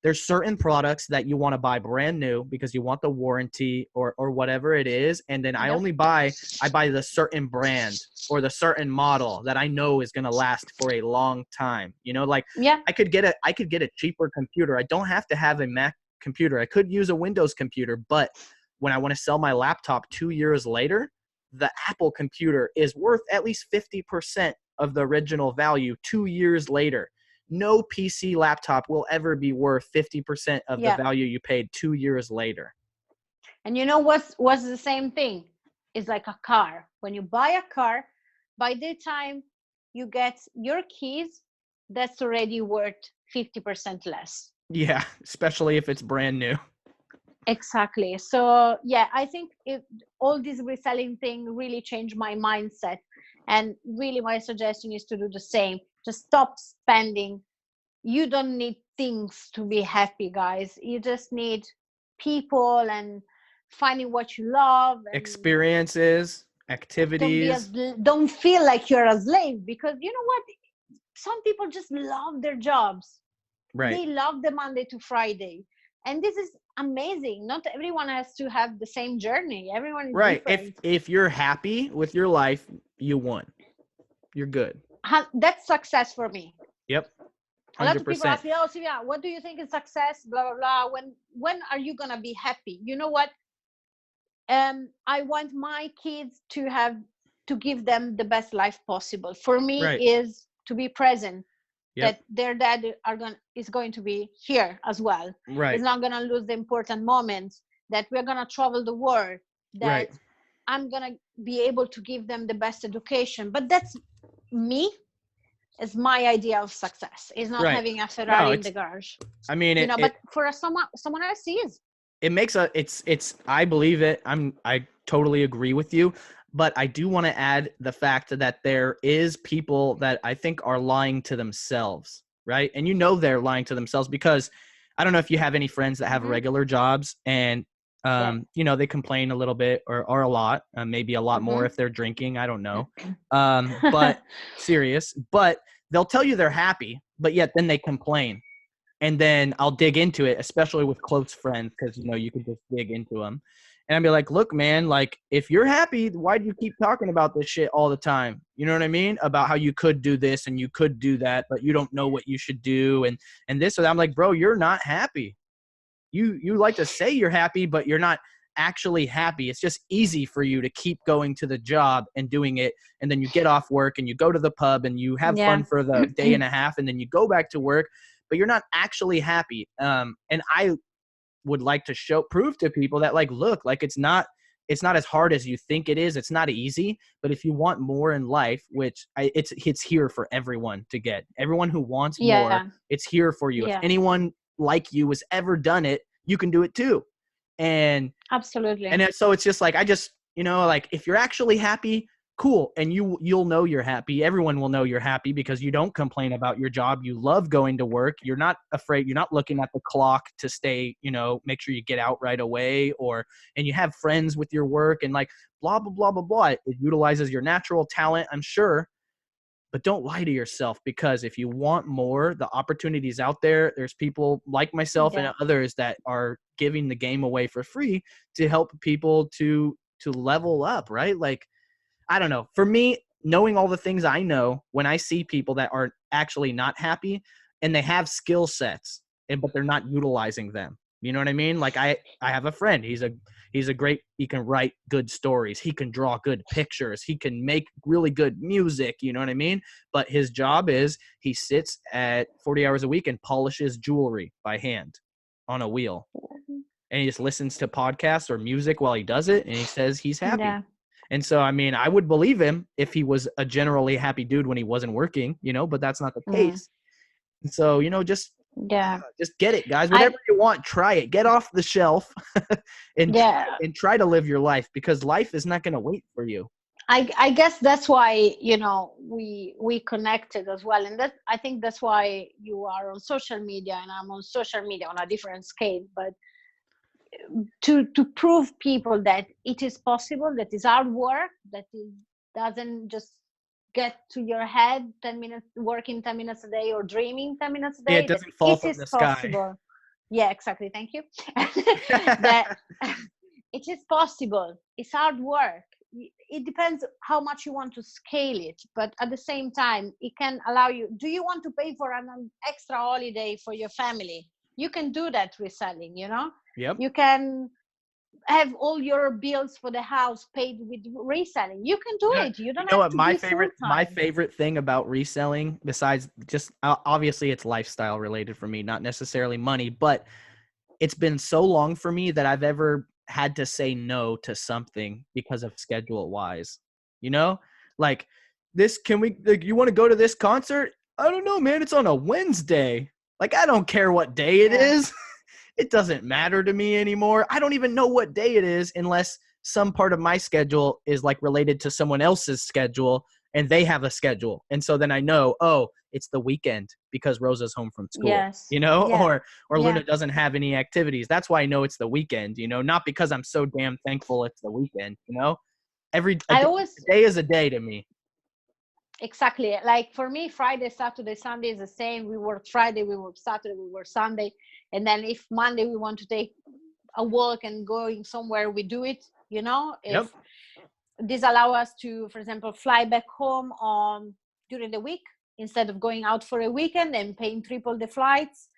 there's certain products that you want to buy brand new because you want the warranty or whatever it is, and then Yep. I buy the certain brand or the certain model that I know is going to last for a long time. Like Yeah. I could get a cheaper computer. I don't have to have a Mac computer. I could use a Windows computer, but when I want to sell my laptop 2 years later, the Apple computer is worth at least 50% of the original value 2 years later. No PC laptop will ever be worth 50% of the Yeah. value you paid 2 years later. And you know what's the same thing? It's like a car. When you buy a car, by the time you get your keys, that's already worth 50% less. Yeah, especially if it's brand new. Exactly. So yeah, I think all this reselling thing really changed my mindset. And really my suggestion is to do the same. Just stop spending. You don't need things to be happy, guys. You just need people and finding what you love, and Experiences, activities. don't feel like you're a slave, because you know what? Some people just love their jobs. Right. They love the Monday to Friday. And this is amazing. Not everyone has to have the same journey. Everyone is Right. different. If you're happy with your life, you won. You're good. That's success for me. Yep. A lot of people 100%. ask me, "Oh, Sylvia, what do you think is success?" Blah blah blah. When are you gonna be happy? You know what? I want my kids to give them the best life possible. For me, Right. is to be present. Yep. That their dad is going to be here as well. Right. Is not gonna lose the important moments. That we're gonna travel the world. That Right. I'm gonna be able to give them the best education. But that's me. Is my idea of success. Is not Right. having a No, Ferrari in the garage. I mean, But for someone else is. it makes it's I believe it. I totally agree with you, but I do want to add the fact that there is people that I think are lying to themselves, right? And they're lying to themselves, because I don't know if you have any friends that have Mm-hmm. regular jobs, and Yeah. they complain a little bit or a lot, maybe a lot more Mm-hmm. if they're drinking, I don't know. But serious, but they'll tell you they're happy, but yet then they complain. And then I'll dig into it, especially with close friends, because you can just dig into them. And I'll be like, look, man, like, if you're happy, why do you keep talking about this shit all the time? You know what I mean? About how you could do this and you could do that, but you don't know what you should do, and this or that. I'm like, bro, you're not happy. You like to say you're happy, but you're not actually happy. It's just easy for you to keep going to the job and doing it, and then you get off work and you go to the pub and you have Yeah. fun for the day and a half, and then you go back to work, but you're not actually happy. And I would like to prove to people that, like, look, like, it's not as hard as you think it is. It's not easy, but if you want more in life, which it's here for everyone to get. Everyone who wants more, Yeah. it's here for you. If Yeah. anyone like you has ever done it, you can do it too. And Absolutely. so it's just like, I just, like, if you're actually happy, cool. And you'll know you're happy. Everyone will know you're happy because you don't complain about your job. You love going to work. You're not afraid. You're not looking at the clock to stay, make sure you get out right away, and you have friends with your work, and like, blah, blah, blah, blah, blah. It utilizes your natural talent, I'm sure. But don't lie to yourself, because if you want more, the opportunities out there, there's people like myself and Yeah. others that are giving the game away for free to help people to level up, right? Like, I don't know. For me, knowing all the things I know, when I see people that are actually not happy and they have skill sets, but they're not utilizing them. You know what I mean? Like, I have a friend. He's a great, he can write good stories. He can draw good pictures. He can make really good music. You know what I mean? But his job is he sits at 40 hours a week and polishes jewelry by hand on a wheel. And he just listens to podcasts or music while he does it. And he says he's happy. Yeah. And so, I mean, I would believe him if he was a generally happy dude when he wasn't working, but that's not the case. And so, Yeah. just get it, guys. I Whatever you want, try it. Get off the shelf and Yeah. try to live your life, because life is not going to wait for you. I guess that's why, we connected as well. And that, I think that's why you are on social media and I'm on social media on a different scale. But to prove people that it is possible, that is hard work, that it doesn't just get to your head, 10 minutes working 10 minutes a day or dreaming 10 minutes a Yeah, it day, that doesn't fall it from is the sky. possible. Yeah, exactly, thank you. That it is possible. It's hard work. It depends how much you want to scale it, but at the same time it can allow you. Do you want to pay for an extra holiday for your family? You can do that reselling. Yep. You can have all your bills for the house paid with reselling. You can do it. You You don't know have what to be full my time. favorite thing about reselling, besides just obviously it's lifestyle related for me, not necessarily money, but it's been so long for me that I've ever had to say no to something because of schedule wise. You know, like this. Can we? Like, you want to go to this concert? I don't know, man. It's on a Wednesday. Like, I don't care what day it Yeah. is. It doesn't matter to me anymore. I don't even know what day it is unless some part of my schedule is like related to someone else's schedule and they have a schedule. And so then I know, oh, it's the weekend because Rosa's home from school, Yes. Yeah. or Yeah. Luna doesn't have any activities. That's why I know it's the weekend, not because I'm so damn thankful it's the weekend, a I day, always a day is a day to me. Exactly. Like for me, Friday, Saturday, Sunday is the same. We work Friday, we work Saturday, we work Sunday. And then if Monday we want to take a walk and going somewhere, we do it, Yep. if this allow us to, for example, fly back home on during the week instead of going out for a weekend and paying triple the flights.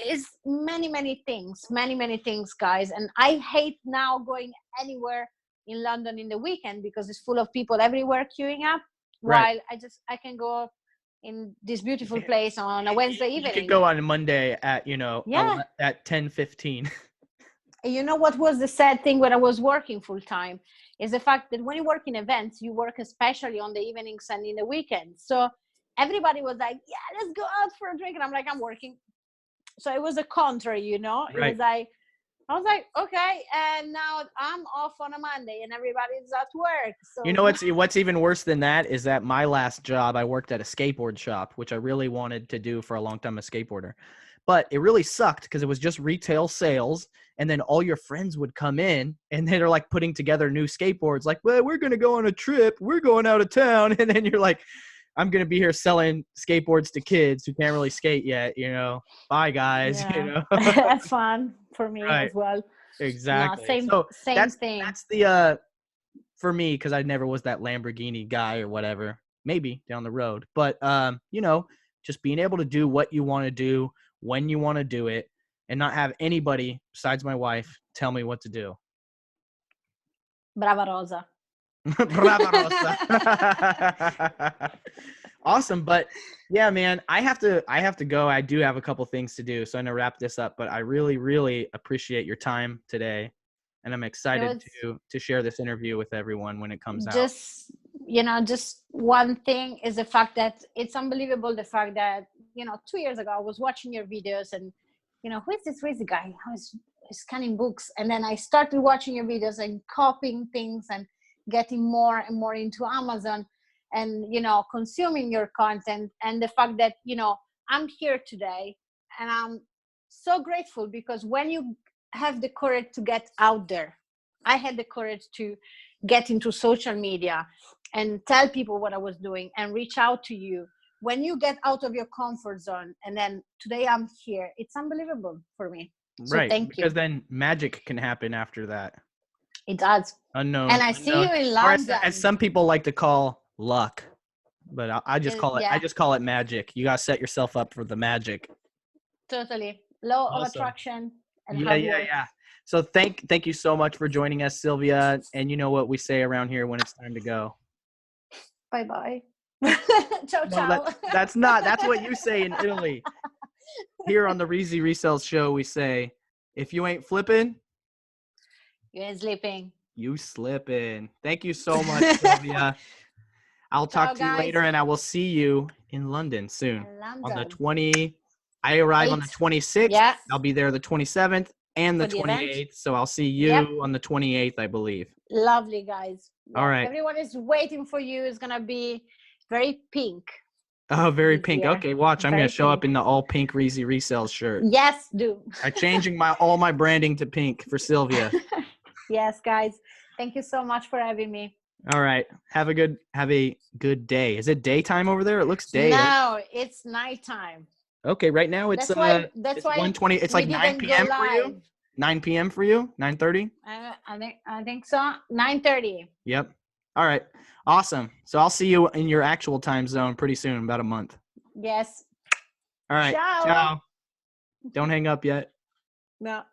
Is many things, guys. And I hate now going anywhere in London in the weekend because it's full of people everywhere queuing up, Right. while I can go in this beautiful place on a Wednesday You could evening. go on a Monday at, Yeah. at 10:15. You know what was the sad thing when I was working full time is the fact that when you work in events, you work especially on the evenings and in the weekends. So everybody was like, yeah, let's go out for a drink. And I'm like, I'm working. So it was a contrary, it Right. was like, I was like, okay, and now I'm off on a Monday and everybody's at work. So You know what's even worse than that is that my last job, I worked at a skateboard shop, which I really wanted to do for a long time, a skateboarder. But it really sucked because it was just retail sales, and then all your friends would come in and they're like putting together new skateboards, like, well, we're gonna go on a trip, we're going out of town, and then you're like, I'm gonna be here selling skateboards to kids who can't really skate yet, Bye guys, yeah, that's fun for me Right. as well. No, Exactly. same So same that's thing. that's the for me, because I never was that Lamborghini guy or whatever. Maybe down the road, but just being able to do what you want to do when you want to do it, and not have anybody besides my wife tell me what to do. Brava Rosa. Brava Rosa. Awesome, but yeah, man, I have to go. I do have a couple things to do, so I'm gonna wrap this up. But I really, really appreciate your time today, and I'm It excited was to share this interview with everyone when it comes out. just just one thing is the fact that it's unbelievable, the fact that 2 years ago I was watching your videos and who is this Reezy guy, how is scanning books, and then I started watching your videos and copying things and getting more and more into Amazon and consuming your content. And the fact that I'm here today, and I'm so grateful because when you have the courage to get out there, I had the courage to get into social media and tell people what I was doing and reach out to you. When you get out of your comfort zone, and then today I'm here, it's unbelievable for me. So Right, thank you. because then magic can happen after that. It does. Unknown, And I see unknown, you in or as London. some people like to call luck, but I Yeah, just call it magic. You gotta set yourself up for the magic. totally. Law of Awesome. attraction and Yeah, hard yeah, work. yeah. So thank you so much for joining us, Sylvia. And you know what we say around here when it's time to go. Bye bye. Ciao, No, ciao. that's what you say in Italy. Here on the Reezy Resells show, we say, if you ain't flipping, You ain't sleeping. you slipping. Thank you so much, Sylvia. I'll talk Ciao, to you later, guys. and I will see you in London soon. In On the London. 20, I arrive on the 8. 26th. Yeah. I'll be there the 27th. and the for the event. 28th. So I'll see you Yep. on the 28th, I believe. Lovely, guys. All right. Everyone is waiting for you. It's gonna be very pink. Oh, very this pink. year. Okay, watch. I'm Very gonna show up pink. in the all pink Reezy Resells shirt. Yes, do. I'm changing all my branding to pink for Sylvia. Yes, guys. Thank you so much for having me. All right. Have a good day. Is it daytime over there? It looks day. No, it's nighttime. Okay, right now it's That's why it's 1:20. It's we like 9 didn't go p.m. for you. live. 9 p.m. for you? 9:30? I think so. 9:30. Yep. All right. Awesome. So I'll see you in your actual time zone pretty soon, about a month. Yes. All right. Ciao. Ciao. Don't hang up yet. No.